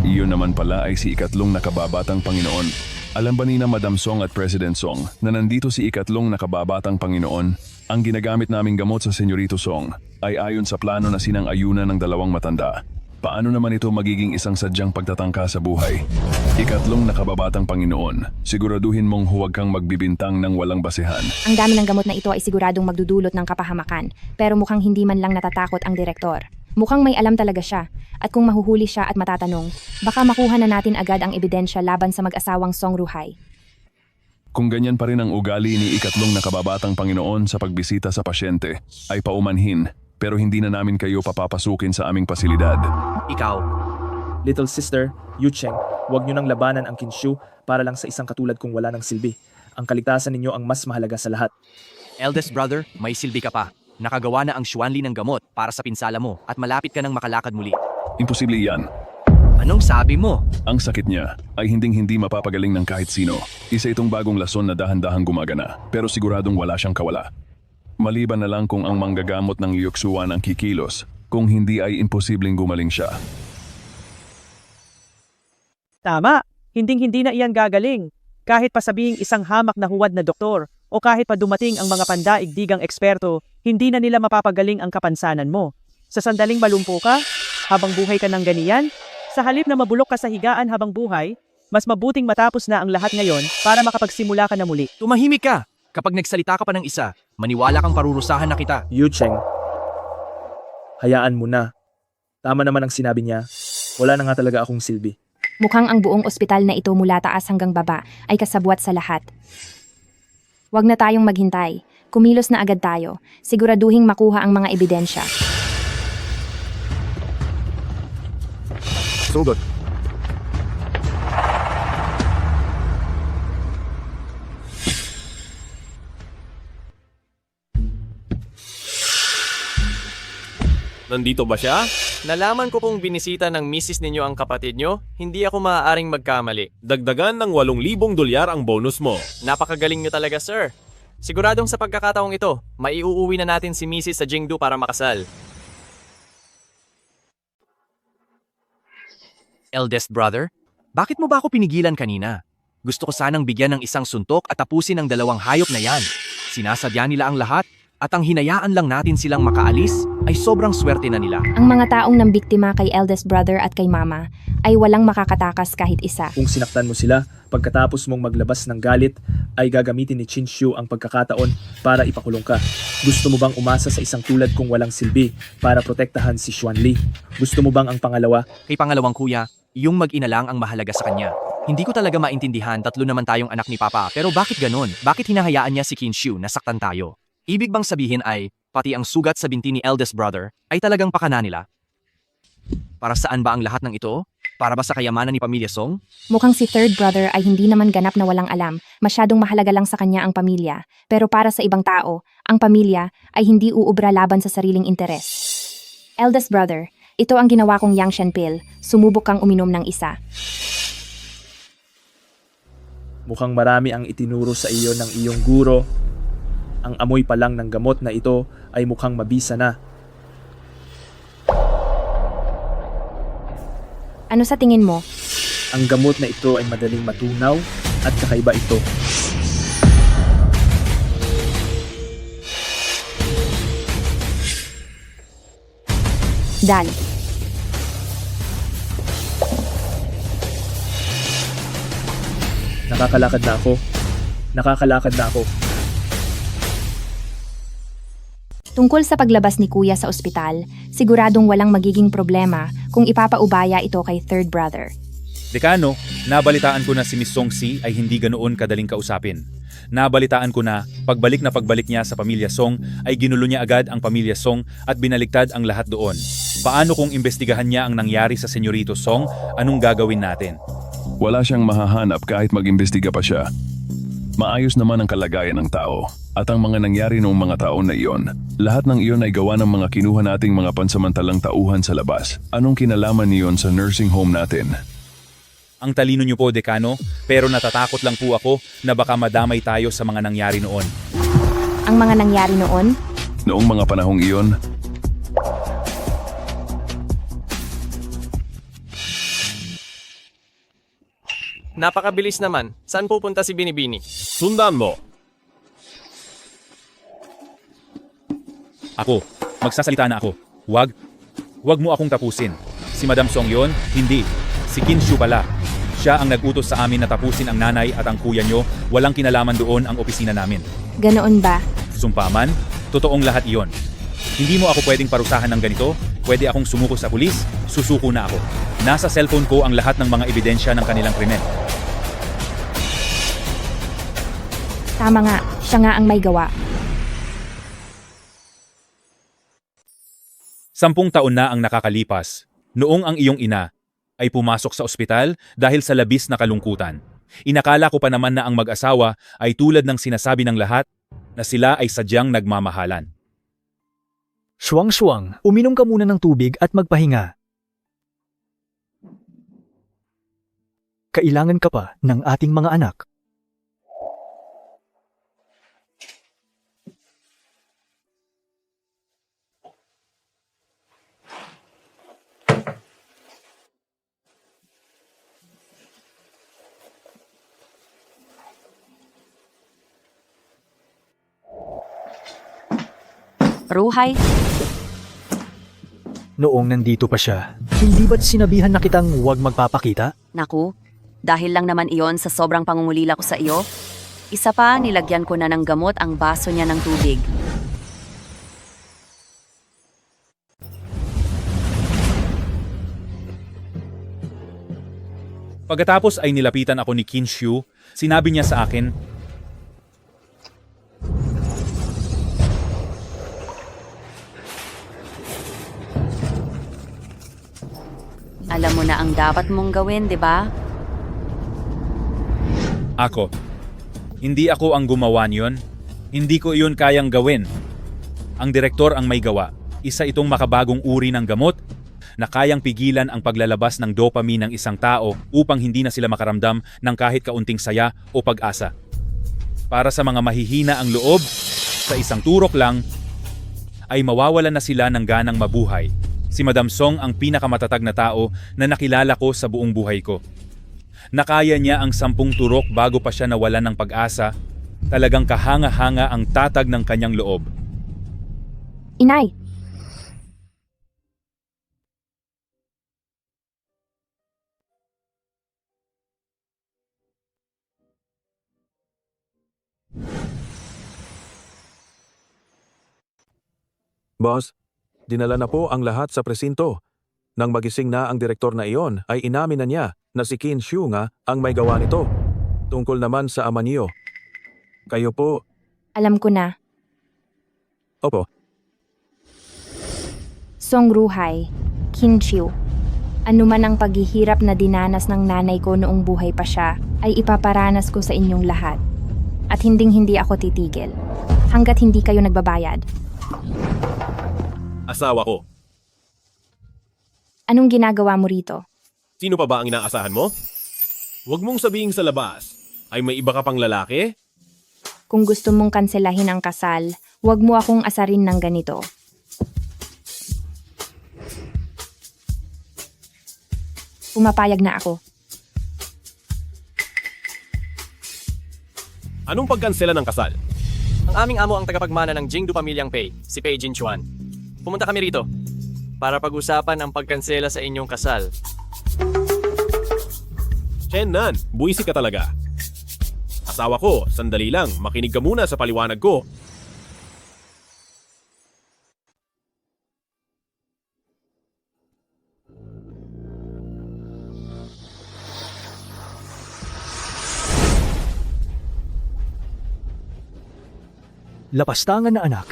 R: Iyon naman pala ay si 3 nakababatang Panginoon. Alam ba ni na Madam Song at President Song na nandito si 3 nakababatang Panginoon? Ang ginagamit naming gamot sa Senyorito Song ay ayon sa plano na sinang-ayunan ng 2 matanda. Paano naman ito magiging isang sadyang pagtatangka sa buhay? 3 nakababatang Panginoon, siguraduhin mong huwag kang magbibintang ng walang basehan.
A: Ang dami ng gamot na ito ay siguradong magdudulot ng kapahamakan, pero mukhang hindi man lang natatakot ang direktor. Mukhang may alam talaga siya, at kung mahuhuli siya at matatanong, baka makuha na natin agad ang ebidensya laban sa mag-asawang Song Ruhai.
R: Kung ganyan pa rin ang ugali ni 3 nakababatang Panginoon sa pagbisita sa pasyente, ay paumanhin, pero hindi na namin kayo papapasukin sa aming pasilidad.
F: Ikaw.
Q: Little sister, Yucheng, huwag niyo nang labanan ang Kinshu para lang sa isang katulad kong wala ng silbi. Ang kaligtasan ninyo ang mas mahalaga sa lahat.
F: Eldest brother, may silbi ka pa. Nakagawa na ang Xuanli ng gamot para sa pinsala mo at malapit ka nang makalakad muli.
R: Imposible yan.
F: Anong sabi mo?
R: Ang sakit niya ay hinding-hindi mapapagaling ng kahit sino. Isa itong bagong lason na dahan-dahang gumagana, pero siguradong wala siyang kawala. Maliban na lang kung ang manggagamot ng Liuxuan ang kikilos, kung hindi ay imposibleng gumaling siya.
B: Tama, hinding-hindi na iyan gagaling. Kahit pa sabihing isang hamak na huwad na doktor, o kahit pa dumating ang mga pandaigdigang eksperto, hindi na nila mapapagaling ang kapansanan mo. Sa sandaling malumpo ka, habang buhay ka ng ganiyan, sa halip na mabulok ka sa higaan habang buhay, mas mabuting matapos na ang lahat ngayon para makapagsimula ka na muli.
F: Tumahimik ka! Kapag nagsalita ka pa ng isa, maniwala kang parurusahan na kita.
Q: Yucheng, hayaan mo na. Tama naman ang sinabi niya. Wala na nga talaga akong silbi.
A: Mukhang ang buong ospital na ito mula taas hanggang baba ay kasabwat sa lahat. Huwag na tayong maghintay. Kumilos na agad tayo. Siguraduhing makuha ang mga ebidensya.
L: Sugod.
D: Nandito ba siya?
E: Nalaman ko pong binisita ng misis ninyo ang kapatid nyo, hindi ako maaaring magkamali.
D: Dagdagan ng 8,000 dolyar ang bonus mo.
E: Napakagaling nyo talaga, sir. Siguradong sa pagkakataong ito, maiuuwi na natin si Mrs. sa Jingdu para makasal.
F: Eldest brother, bakit mo ba ako pinigilan kanina? Gusto ko sanang bigyan ng isang suntok at tapusin ang dalawang hayop na yan. Sinasadya nila ang lahat at ang hinayaan lang natin silang makaalis ay sobrang swerte na nila.
A: Ang mga taong nambiktima kay eldest brother at kay mama ay walang makakatakas kahit isa.
Q: Kung sinaktan mo sila, pagkatapos mong maglabas ng galit, ay gagamitin ni Chinshu ang pagkakataon para ipakulong ka. Gusto mo bang umasa sa isang tulad kung walang silbi para protektahan si Xuanli? Gusto mo bang ang pangalawa?
F: Kay pangalawang kuya, yung mag-ina lang ang mahalaga sa kanya. Hindi ko talaga maintindihan, tatlo naman tayong anak ni Papa, pero bakit ganun? Bakit hinahayaan niya si Kinshu na saktan tayo? Ibig bang sabihin ay, pati ang sugat sa binti ni eldest brother, ay talagang pakana nila? Para saan ba ang lahat ng ito? Para ba sa kayamanan ni Pamilya Song?
A: Mukhang si third brother ay hindi naman ganap na walang alam. Masyadong mahalaga lang sa kanya ang pamilya. Pero para sa ibang tao, ang pamilya ay hindi uubra laban sa sariling interes. Eldest brother, ito ang ginawa kong Yangshan pill. Sumubok kang uminom ng isa.
Q: Mukhang marami ang itinuro sa iyo ng iyong guro. Ang amoy pa lang ng gamot na ito ay mukhang mabisa na.
A: Ano sa tingin mo?
Q: Ang gamot na ito ay madaling matunaw at kakaiba ito.
A: Dan.
Q: Nakakalakad na ako. Nakakalakad na ako.
A: Tungkol sa paglabas ni Kuya sa ospital, siguradong walang magiging problema kung ipapaubaya ito kay third brother.
S: Dekano, nabalitaan ko na si Miss Song Si ay hindi ganoon kadaling kausapin. Nabalitaan ko na pagbalik niya sa Pamilya Song ay ginulo niya agad ang Pamilya Song at binaliktad ang lahat doon. Paano kung imbestigahan niya ang nangyari sa Senyorito Song, anong gagawin natin?
R: Wala siyang mahahanap kahit mag-imbestiga pa siya. Maayos naman ang kalagayan ng tao at ang mga nangyari noong mga taon na iyon. Lahat ng iyon ay gawa ng mga kinuha nating mga pansamantalang tauhan sa labas. Anong kinalaman niyon sa nursing home natin?
S: Ang talino niyo po, Dekano, pero natatakot lang po ako na baka madamay tayo sa mga nangyari noon.
A: Ang mga nangyari noon?
R: Noong mga panahong iyon,
E: Napakabilis naman. Saan pupunta si Binibini?
D: Sundan mo.
S: Ako, magsasalita na ako. Wag mo akong tapusin. Si Madam Song yon? Hindi. Si Kinshu pala. Siya ang nag-utos sa amin na tapusin ang nanay at ang kuya nyo. Walang kinalaman doon ang opisina namin.
A: Ganoon ba?
S: Sumpaman, totoong lahat iyon. Hindi mo ako pwedeng parusahan ng ganito. Pwede akong sumuko sa pulis, susuko na ako. Nasa cellphone ko ang lahat ng mga ebidensya ng kanilang krimen.
A: Tama nga, siya nga ang may gawa.
S: 10 taon na ang nakakalipas, noong ang iyong ina ay pumasok sa ospital dahil sa labis na kalungkutan. Inakala ko pa naman na ang mag-asawa ay tulad ng sinasabi ng lahat na sila ay sadyang nagmamahalan.
H: Shuang-shuang, uminom ka muna ng tubig at magpahinga. Kailangan ka pa ng ating mga anak.
I: Ruhay,
H: Noong nandito pa siya, hindi ba't sinabihan na kitang huwag magpapakita?
I: naku, dahil lang naman iyon sa sobrang pangungulila ko sa iyo. Isa pa, nilagyan ko na ng gamot ang baso niya ng tubig.
S: Pagkatapos ay nilapitan ako ni Qin Shu, sinabi niya sa akin,
I: Alam mo na ang dapat mong gawin, di ba?
S: Ako. Hindi ako ang gumawa niyon. Hindi ko iyon kayang gawin. Ang direktor ang may gawa. Isa itong makabagong uri ng gamot na kayang pigilan ang paglalabas ng dopamine ng isang tao upang hindi na sila makaramdam ng kahit kaunting saya o pag-asa. Para sa mga mahihina ang loob, sa isang turok lang, ay mawawalan na sila ng ganang mabuhay. Si Madam Song ang pinakamatatag na tao na nakilala ko sa buong buhay ko. Nakaya niya ang 10 turok bago pa siya nawalan ng pag-asa. Talagang kahanga-hanga ang tatag ng kanyang loob.
A: Inay,
L: Boss, dinala na po ang lahat sa presinto. Nang magising na ang direktor na iyon, ay inamin na niya na si Qin Shu nga ang may gawa nito. Tungkol naman sa ama niyo. Kayo po,
A: alam ko na.
L: opo,
A: Song Ruhai, Qin Shu. Ano man ang paghihirap na dinanas ng nanay ko noong buhay pa siya, ay ipaparanas ko sa inyong lahat. At hinding-hindi ako titigil. Hanggat hindi kayo nagbabayad.
D: Asawa ko.
A: Anong ginagawa mo rito?
D: Sino pa ba ang inaasahan mo? Huwag mong sabihin sa labas. Ay may iba ka pang lalaki?
A: Kung gusto mong kanselahin ang kasal, huwag mo akong asarin ng ganito. Pumapayag na ako.
D: Anong pagkansela ng kasal?
E: Ang aming amo ang tagapagmana ng Jingdu Pamilyang Pei, si Pei Jinchuan. Pumunta kami rito para pag-usapan ang pagkansela sa inyong kasal.
D: Chen Nan, buwisi ka talaga. Asawa ko, sandali lang, makinig ka muna sa paliwanag ko.
H: Lapastangan na anak.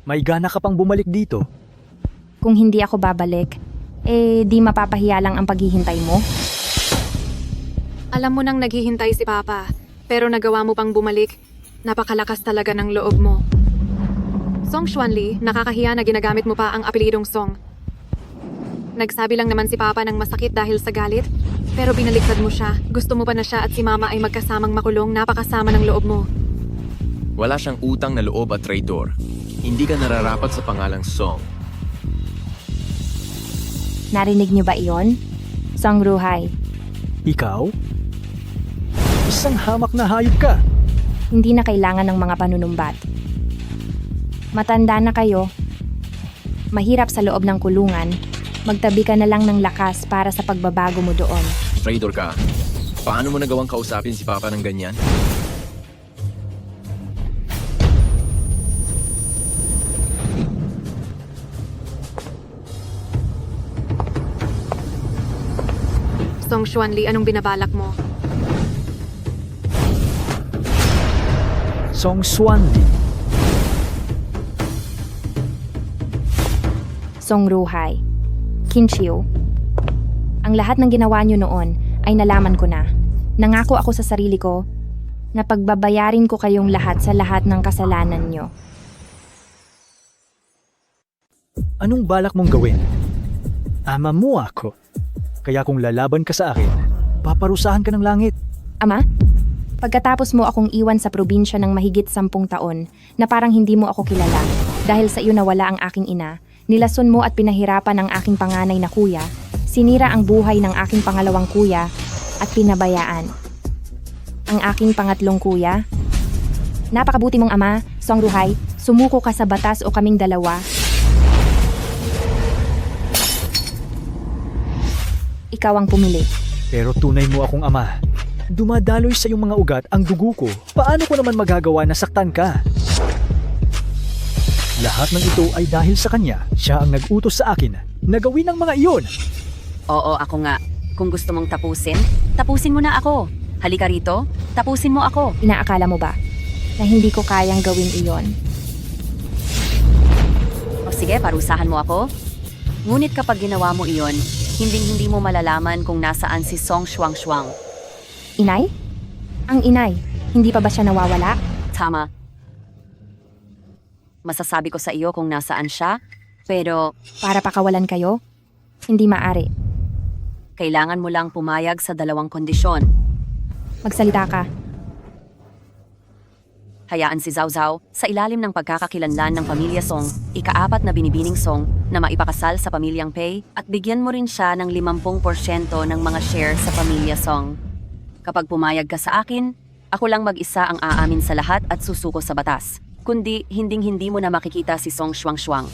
H: May gana ka pang bumalik dito.
A: Kung hindi ako babalik, di mapapahiya lang ang paghihintay mo?
G: Alam mo nang naghihintay si Papa, pero nagawa mo pang bumalik. Napakalakas talaga ng loob mo. Song Xuanli, nakakahiya na ginagamit mo pa ang apelidong Song. Nagsabi lang naman si Papa ng masakit dahil sa galit, pero binaliktad mo siya. Gusto mo pa na siya at si Mama ay magkasamang makulong, napakasama ng loob mo.
M: Wala siyang utang na loob at traitor. Hindi ka nararapat sa pangalang Song.
A: Narinig niyo ba iyon? Song Ruhai,
H: Ikaw? Isang hamak na hayop ka.
A: hindi na kailangan ng mga panunumbat. Matanda na kayo. Mahirap sa loob ng kulungan. Magtabi ka na lang ng lakas para sa pagbabago mo doon.
M: Traitor ka. Paano mo nagawang kausapin si Papa ng ganyan?
G: Song Xuanli, anong binabalak mo?
H: Song Xuanli.
A: Song Ruhai, Qin Shu. Ang lahat ng ginawa niyo noon ay nalaman ko na. Nangako ako sa sarili ko na pagbabayarin ko kayong lahat sa lahat ng kasalanan niyo.
H: Anong balak mong gawin? Ama mo ako. Kaya kung lalaban ka sa akin, paparusahan ka ng langit.
A: Ama, pagkatapos mo akong iwan sa probinsya ng mahigit 10 taon na parang hindi mo ako kilala dahil sa iyo nawala ang aking ina, nilason mo at pinahirapan ang aking panganay na kuya, sinira ang buhay ng aking pangalawang kuya at pinabayaan ang aking pangatlong kuya. Napakabuti mong ama, Song Ruhai, sumuko ka sa batas o kaming dalawa. Ikaw ang pumili.
H: Pero tunay mo akong ama. Dumadaloy sa iyong mga ugat ang dugo ko. Paano ko naman magagawa na saktan ka? Lahat ng ito ay dahil sa kanya. Siya ang nag-utos sa akin na gawin ang mga iyon.
I: Oo, ako nga. Kung gusto mong tapusin, tapusin mo na ako. Halika rito, tapusin mo ako.
A: Inaakala mo ba na hindi ko kayang gawin iyon?
I: O sige, parusahan mo ako. Ngunit kapag ginawa mo iyon, hindi mo malalaman kung nasaan si Song Shuang.
A: Inay? Ang inay, hindi pa ba siya nawawala?
I: Tama. Masasabi ko sa iyo kung nasaan siya, pero
A: Para pakawalan kayo? Hindi maari.
I: kailangan mo lang pumayag sa 2 kondisyon.
A: Magsalita ka.
I: Hayaan si Zhao Zhao sa ilalim ng pagkakakilanlan ng pamilya Song, ika-4 na binibining Song na maipakasal sa pamilyang Pei at bigyan mo rin siya ng 50% ng mga share sa pamilya Song. Kapag pumayag ka sa akin, ako lang mag-isa ang aamin sa lahat at susuko sa batas. Kundi hinding-hindi mo na makikita si Song Shuang.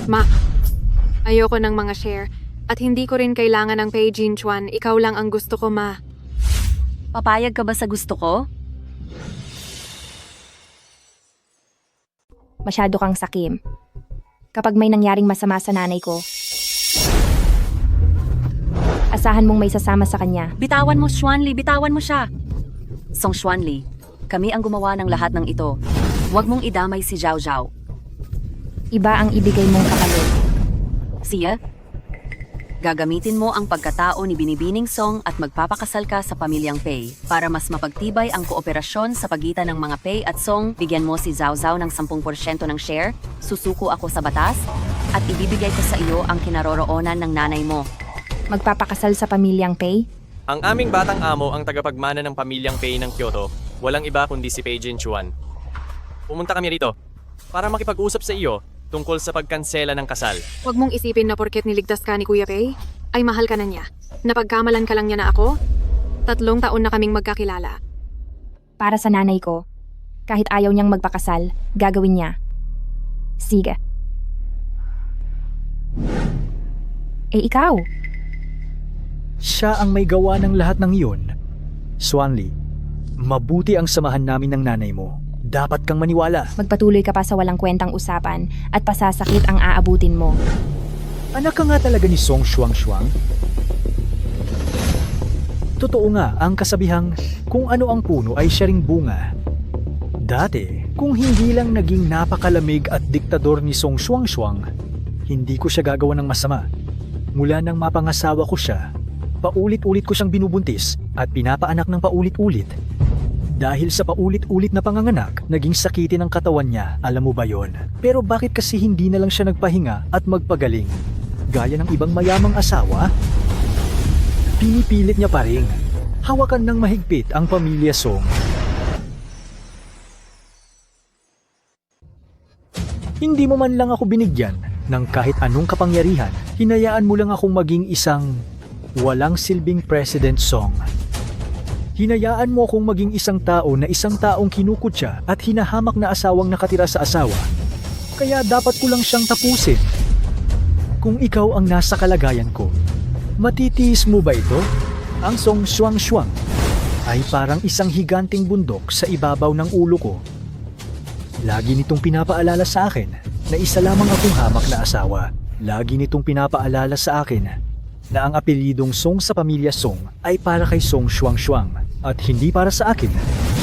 G: Ma, ayoko ng mga share. At hindi ko rin kailangan ng Pei Jinchuan. Ikaw lang ang gusto ko, Ma.
I: Papayag ka ba sa gusto ko?
A: Masyado kang sakim. Kapag may nangyaring masama sa nanay ko, asahan mong may sasama sa kanya.
I: Bitawan mo, Xuanli, bitawan mo siya. Song Xuanli, kami ang gumawa ng lahat ng ito. Huwag mong idamay si Zhao Zhao.
A: Iba ang ibigay mong kapalit.
I: Siya? Gagamitin mo ang pagkatao ni Binibining Song at magpapakasal ka sa pamilyang Pei. Para mas mapagtibay ang kooperasyon sa pagitan ng mga Pei at Song, bigyan mo si Zhao Zhao ng 10% ng share, susuko ako sa batas, at ibibigay ko sa iyo ang kinaroroonan ng nanay mo.
A: Magpapakasal sa pamilyang Pei?
E: Ang aming batang amo ang tagapagmana ng pamilyang Pei ng Kyoto. Walang iba kundi si Pei Jinchuan. Pumunta kami rito para makipag-usap sa iyo tungkol sa pagkansela ng kasal.
G: Huwag mong isipin na porket niligtas ka ni Kuya Pei, ay mahal ka na niya. Napagkamalan ka lang niya na ako. 3 taon na kaming magkakilala.
A: Para sa nanay ko, kahit ayaw niyang magpakasal, gagawin niya. Sige. Ikaw?
H: Siya ang may gawa ng lahat ng iyon. Xuanli, mabuti ang samahan namin ng nanay mo. Dapat kang maniwala.
A: Magpatuloy ka pa sa walang kwentang usapan at pasasakit ang aabutin mo.
H: Anak ka nga talaga ni Song Shuang. Totoo nga ang kasabihang kung ano ang puno ay siya ring bunga. Dati, kung hindi lang naging napakalamig at diktador ni Song Shuang, hindi ko siya gagawa ng masama. Mula nang mapangasawa ko siya, paulit-ulit ko siyang binubuntis at pinapaanak ng paulit-ulit. Dahil sa paulit-ulit na panganganak, naging sakitin ang katawan niya, alam mo ba yon? Pero bakit kasi hindi na lang siya nagpahinga at magpagaling? Gaya ng ibang mayamang asawa? Pinipilit niya pa rin. Hawakan ng mahigpit ang pamilya Song. Hindi mo man lang ako binigyan ng kahit anong kapangyarihan, hinayaan mo lang akong maging isang walang silbing President Song. Hinayaan mo akong maging isang tao na isang taong kinukutya at hinahamak na asawang nakatira sa asawa. Kaya dapat ko lang siyang tapusin. Kung ikaw ang nasa kalagayan ko, matitiis mo ba ito? Ang Song Shuang ay parang isang higanting bundok sa ibabaw ng ulo ko. Lagi nitong pinapaalala sa akin na isa lamang akong hamak na asawa. Lagi nitong pinapaalala sa akin na ang apelyidong Song sa pamilya Song ay para kay Song Shuang at hindi para sa akin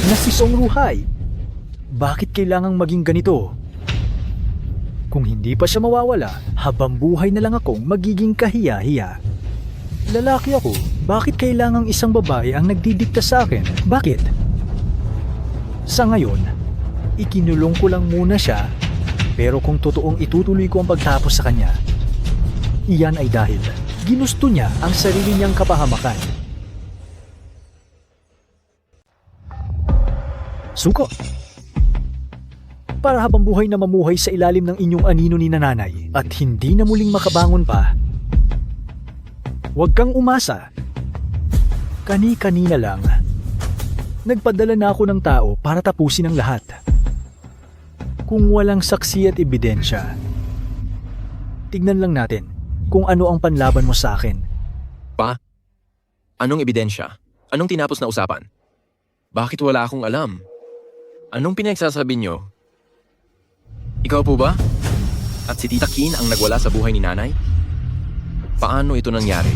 H: na si Song Ruhai. Bakit kailangang maging ganito? Kung hindi pa siya mawawala, habang buhay na lang akong magiging kahiya-hiya. Lalaki ako, bakit kailangang isang babae ang nagdidikta sa akin? Bakit? Sa ngayon, ikinulong ko lang muna siya, pero kung totoong itutuloy ko ang pagtapos sa kanya, iyan ay dahil ginusto niya ang sarili niyang kapahamakan. Suko! Para habang buhay na mamuhay sa ilalim ng inyong anino ni nanay at hindi na muling makabangon pa, huwag kang umasa. Kani-kanina lang, nagpadala na ako ng tao para tapusin ang lahat. Kung walang saksi at ebidensya, tignan lang natin kung ano ang panlaban mo sa akin.
M: Pa? Anong ebidensya? Anong tinapos na usapan? Bakit wala akong alam? Anong pinagsasabi nyo? Ikaw po ba? At si Tita Kin ang nagwala sa buhay ni nanay? Paano ito nangyari?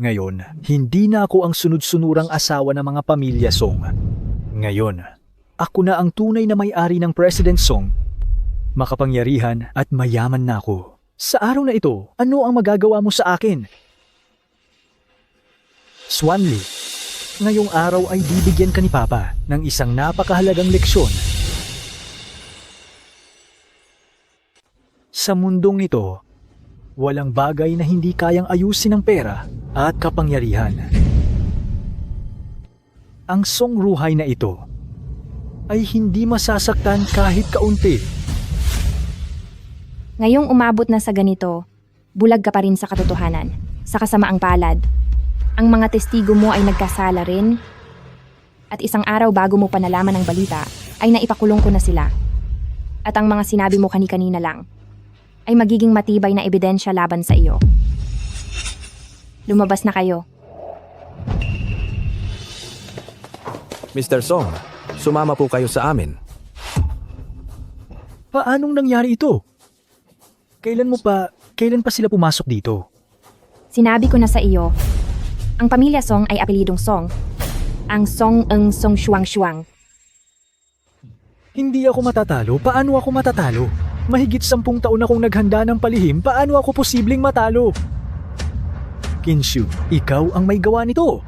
H: Ngayon, hindi na ako ang sunod-sunurang asawa ng mga pamilya Song. Ngayon, ako na ang tunay na may-ari ng President Song. Makapangyarihan at mayaman na ako. Sa araw na ito, ano ang magagawa mo sa akin? Swanli, ngayong araw ay bibigyan ka ni Papa ng isang napakahalagang leksyon. Sa mundong ito, walang bagay na hindi kayang ayusin ng pera at kapangyarihan. Ang songruhay na ito ay hindi masasaktan kahit kaunti.
A: Ngayong umabot na sa ganito, bulag ka pa rin sa katotohanan, sa kasamaang palad. Ang mga testigo mo ay nagkasala rin, at isang araw bago mo pa nalaman ang balita, ay naipakulong ko na sila. At ang mga sinabi mo kani-kanina lang, ay magiging matibay na ebidensya laban sa iyo. Lumabas na kayo.
L: Mr. Song, sumama po kayo sa amin.
H: Paanong nangyari ito? Kailan pa sila pumasok dito?
A: Sinabi ko na sa iyo, ang pamilya Song ay apelidong Song. Ang Song ang Song Shuang.
H: Hindi ako matatalo. Paano ako matatalo? Mahigit 10 taon akong naghanda ng palihim. Paano ako posibleng matalo? Kinshu, ikaw ang may gawa nito.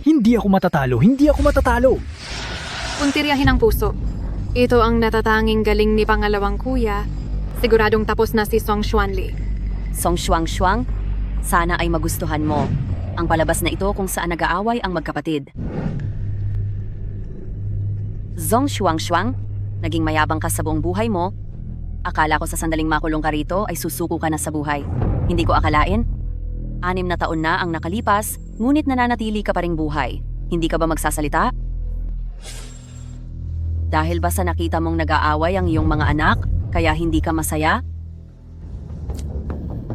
H: Hindi ako matatalo.
G: Puntiryahin ang puso. Ito ang natatanging galing ni pangalawang kuya. Siguradong tapos na si Song Xuanli.
I: Song Shuang, sana ay magustuhan mo. Ang palabas na ito kung saan nag-aaway ang magkapatid. Song Shuang, naging mayabang ka sa buong buhay mo. Akala ko sa sandaling makulong ka rito ay susuko ka na sa buhay. Hindi ko akalain. 6 na taon na ang nakalipas, ngunit nananatili ka pa ring buhay. Hindi ka ba magsasalita? Dahil ba sa nakita mong nag-aaway ang iyong mga anak, kaya hindi ka masaya?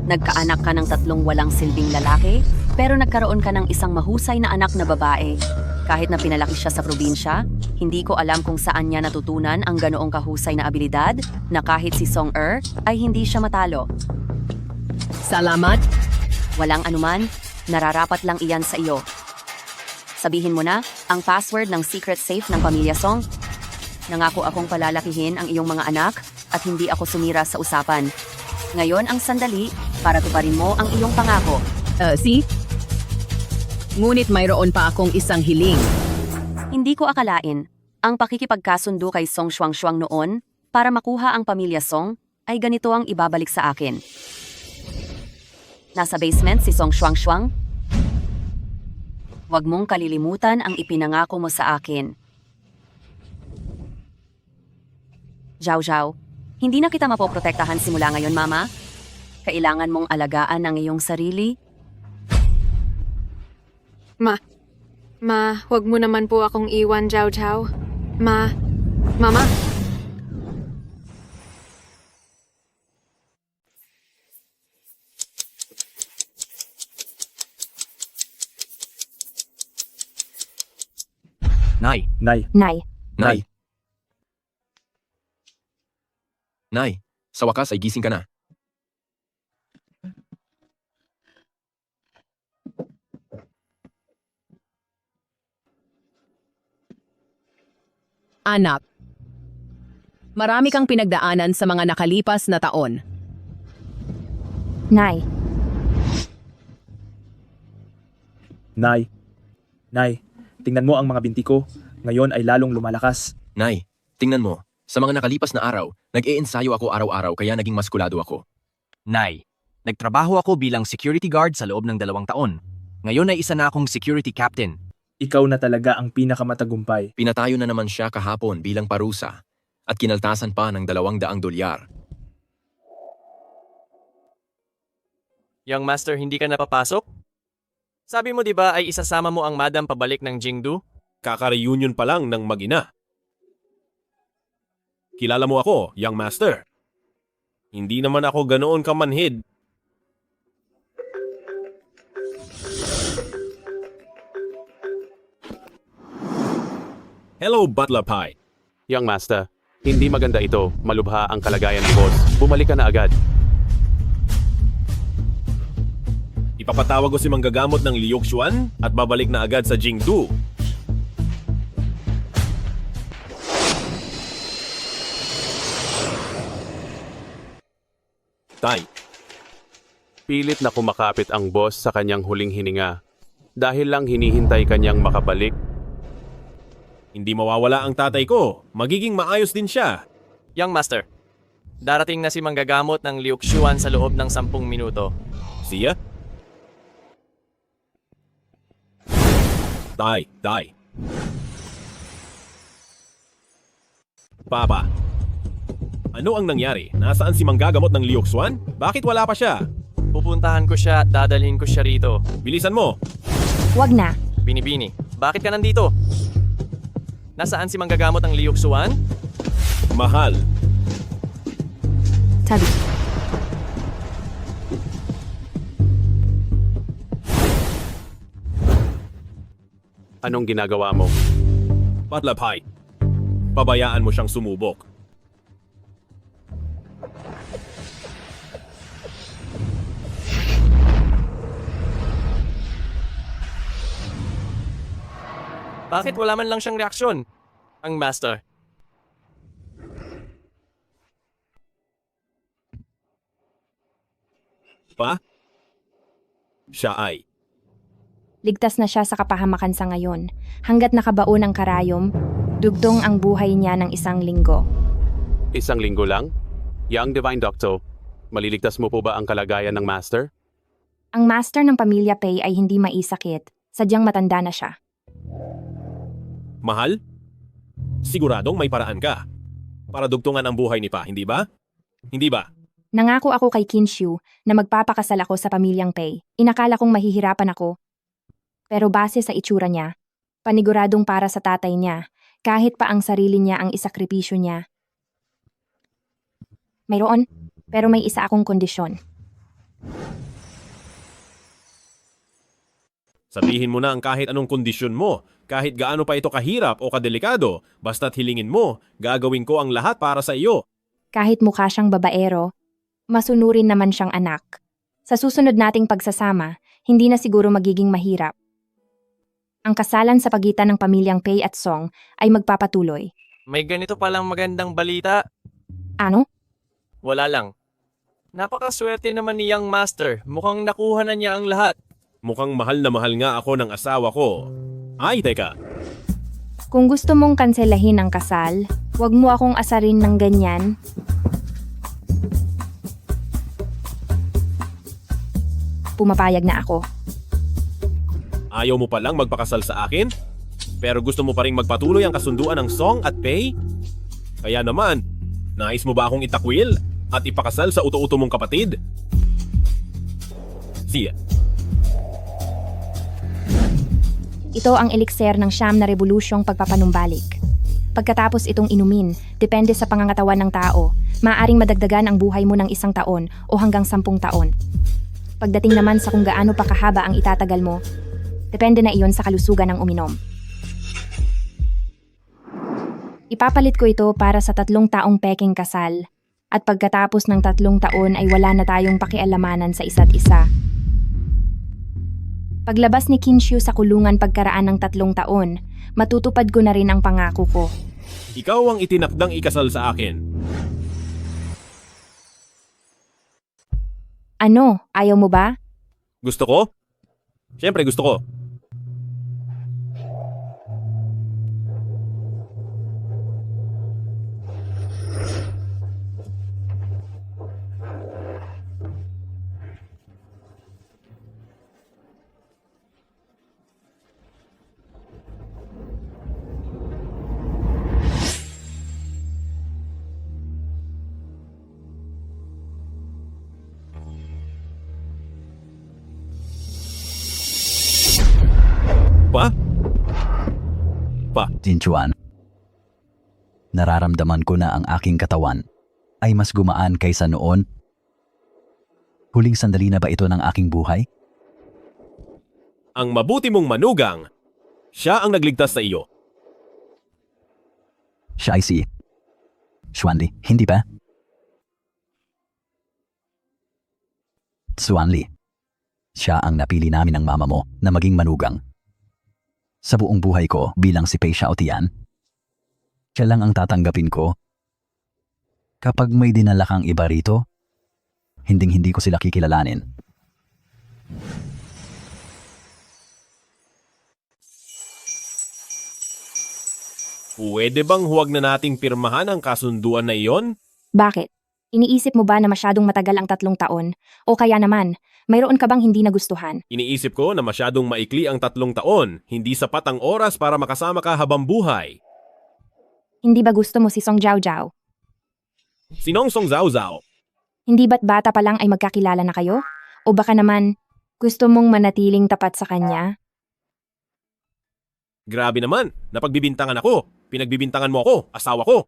I: Nagkaanak ka ng 3 walang silbing lalaki, pero nagkaroon ka ng isang mahusay na anak na babae. Kahit na pinalaki siya sa probinsya, hindi ko alam kung saan niya natutunan ang ganoong kahusay na abilidad na kahit si Song ay hindi siya matalo.
O: Salamat.
I: Walang anuman, nararapat lang iyan sa iyo. Sabihin mo na ang password ng secret safe ng pamilya Song. Nangako akong palalakihin ang iyong mga anak at hindi ako sumira sa usapan. Ngayon ang sandali para tuparin mo ang iyong pangako.
O: Ngunit mayroon pa akong isang hiling.
I: Hindi ko akalain ang pakikipagkasundo kay Song Shuang noon para makuha ang pamilya Song ay ganito ang ibabalik sa akin. Nasa basement si Song Shuang. Huwag mong kalilimutan ang ipinangako mo sa akin. Zhao, hindi na kita mapoprotektahan simula ngayon, Mama. Kailangan mong alagaan ang iyong sarili.
G: Huwag mo naman po akong iwan, Zhao. Mama.
M: Nay, sa wakas ay gising ka na.
O: Anak, marami kang pinagdaanan sa mga nakalipas na taon.
A: Nay,
Q: tingnan mo ang mga binti ko. Ngayon ay lalong lumalakas.
M: Nay, tingnan mo. Sa mga nakalipas na araw, nag-e-ensayo ako araw-araw kaya naging maskulado ako.
F: Nay, nagtrabaho ako bilang security guard sa loob ng 2 taon. Ngayon ay isa na akong security captain.
Q: Ikaw na talaga ang pinakamatagumpay.
M: Pinatayo na naman siya kahapon bilang parusa at kinaltasan pa ng $200.
E: Young Master, hindi ka napapasok? Sabi mo 'di ba ay isasama mo ang madam pabalik ng Jingdu?
D: Kaka-reunion pa lang ng mag-ina. Kilala mo ako, young master. Hindi naman ako ganoon kamanhid. Hello, Butler Pie.
T: Young Master, hindi maganda ito. Malubha ang kalagayan ni boss. Bumalik ka na agad.
D: Ipapatawag ko si manggagamot ng Liuxuan at babalik na agad sa Jingdu. Tay,
T: Pilit na kumakapit ang boss sa kanyang huling hininga. Dahil lang hinihintay kanyang makabalik.
D: hindi mawawala ang tatay ko. Magiging maayos din siya.
E: Young Master, darating na si manggagamot ng Liuxuan sa loob ng 10 minuto.
D: Siya? Tay. Papa, ano ang nangyari? Nasaan si manggagamot ng Liuxuan? Bakit wala pa siya?
E: Pupuntahan ko siya at dadalhin ko siya rito.
D: Bilisan mo!
A: Wag na.
E: Binibini, bakit ka nandito? Nasaan si manggagamot ng Liuxuan?
D: Mahal.
A: Tabi.
T: Anong ginagawa mo?
D: Patlapay, pabayaan mo siyang sumubok.
E: Bakit wala man lang siyang reaksyon? Ang Master.
D: Pa? Siya ay.
A: Ligtas na siya sa kapahamakan sa ngayon. Hanggat nakabaon ang karayom, dugtong ang buhay niya ng 1 linggo.
T: 1 linggo lang? Young Divine Doctor, maliligtas mo po ba ang kalagayan ng Master?
A: Ang master ng pamilya Pei ay hindi maisakit. Sadyang matanda na siya.
D: Mahal? Siguradong may paraan ka. Para dugtungan ang buhay ni Pa, hindi ba? Hindi ba?
A: Nangako ako kay Kinshu na magpapakasal ako sa pamilyang Pei. Inakala kong mahihirapan ako. Pero base sa itsura niya, paniguradong para sa tatay niya, kahit pa ang sarili niya ang isakripisyo niya. Mayroon, pero may isa akong kondisyon.
D: Sabihin mo na ang kahit anong kondisyon mo, kahit gaano pa ito kahirap o kadelikado, basta't hilingin mo, gagawin ko ang lahat para sa iyo.
A: Kahit mukha siyang babaero, masunurin naman siyang anak. Sa susunod nating pagsasama, hindi na siguro magiging mahirap. Ang kasalan sa pagitan ng pamilyang Pei at Song ay magpapatuloy.
E: May ganito palang magandang balita.
A: Ano?
E: Wala lang. Napakaswerte naman ni Young Master. Mukhang nakuha na niya ang lahat.
D: Mukhang mahal na mahal nga ako ng asawa ko. Ay, teka.
A: Kung gusto mong kanselahin ang kasal, wag mo akong asarin ng ganyan. Pumapayag na ako.
D: Ayaw mo palang magpakasal sa akin? Pero gusto mo pa rin magpatuloy ang kasunduan ng Song at Pei? Kaya naman, nais mo ba akong itakwil at ipakasal sa uto-uto mong kapatid? Siya.
A: Ito ang elixir ng 9 na revolusyong pagpapanumbalik. Pagkatapos itong inumin, depende sa pangangatawan ng tao, maaaring madagdagan ang buhay mo ng 1 taon o hanggang 10 taon. Pagdating naman sa kung gaano pa kahaba ang itatagal mo, depende na iyon sa kalusugan ng uminom. Ipapalit ko ito para sa 3 taong peking kasal, at pagkatapos ng 3 taon ay wala na tayong pakialamanan sa isa't isa. Paglabas ni Kinshu sa kulungan pagkaraan ng 3 taon, matutupad ko na rin ang pangako ko.
D: Ikaw ang itinakdang ikasal sa akin.
A: Ano? Ayaw mo ba?
D: Gusto ko? Siyempre gusto ko. Pa? Pa?
U: 金主安， Nararamdaman ko na ang aking katawan ay mas gumaan kaysa noon. Huling sandali na ba ito ng aking buhay?
D: Ang mabuti mong manugang, siya ang nagligtas sa iyo.
U: Siya ay si Xuanli, hindi ba? Xuanli, siya ang napili namin ng mama mo na maging manugang. Sa buong buhay ko bilang si Pei Xiaotian, siya lang ang tatanggapin ko. Kapag may dinala kang iba rito, hinding-hindi ko sila kikilalanin.
D: Pwede bang huwag na nating pirmahan ang kasunduan na iyon?
A: Bakit? Iniisip mo ba na masyadong matagal ang 3 taon? O kaya naman, mayroon ka bang hindi nagustuhan?
D: Iniisip ko na masyadong maikli ang 3 taon, hindi sapat ang oras para makasama ka habang buhay.
A: Hindi ba gusto mo si Song Jiao?
D: Sinong Song Zhao Zhao?
A: Hindi ba't bata pa lang ay magkakilala na kayo? O baka naman, gusto mong manatiling tapat sa kanya?
D: Grabe naman, napagbibintangan ako. Pinagbibintangan mo ako, asawa ko.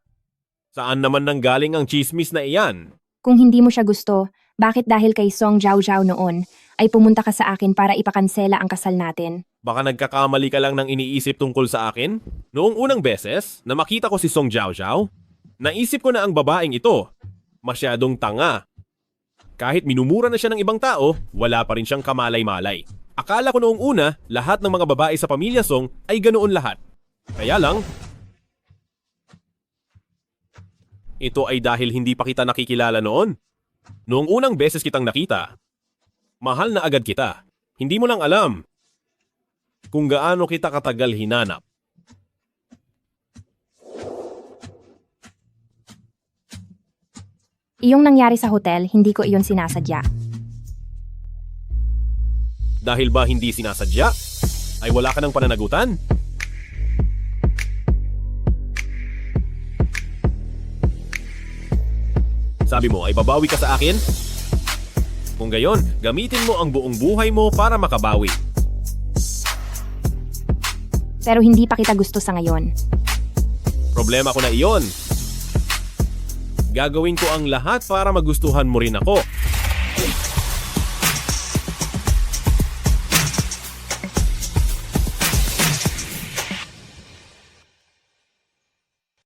D: Saan naman nanggaling ang chismis na iyan?
A: Kung hindi mo siya gusto, bakit dahil kay Song Jiao noon, ay pumunta ka sa akin para ipakansela ang kasal natin?
D: Baka nagkakamali ka lang ng iniisip tungkol sa akin? Noong unang beses na makita ko si Song Jiao, naisip ko na ang babaeng ito. Masyadong tanga. Kahit minumura na siya ng ibang tao, wala pa rin siyang kamalay-malay. Akala ko noong una, lahat ng mga babae sa pamilya Song ay ganoon lahat. Kaya lang, ito ay dahil hindi pa kita nakikilala noon. Noong unang beses kitang nakita, mahal na agad kita. Hindi mo lang alam kung gaano kita katagal hinanap.
A: Iyong nangyari sa hotel, hindi ko iyon sinasadya.
D: Dahil ba hindi sinasadya, ay wala ka ng pananagutan? Sabi mo ay babawi ka sa akin? Kung gayon, gamitin mo ang buong buhay mo para makabawi.
A: Pero hindi pa kita gusto sa ngayon.
D: Problema ko na iyon. Gagawin ko ang lahat para magustuhan mo rin ako.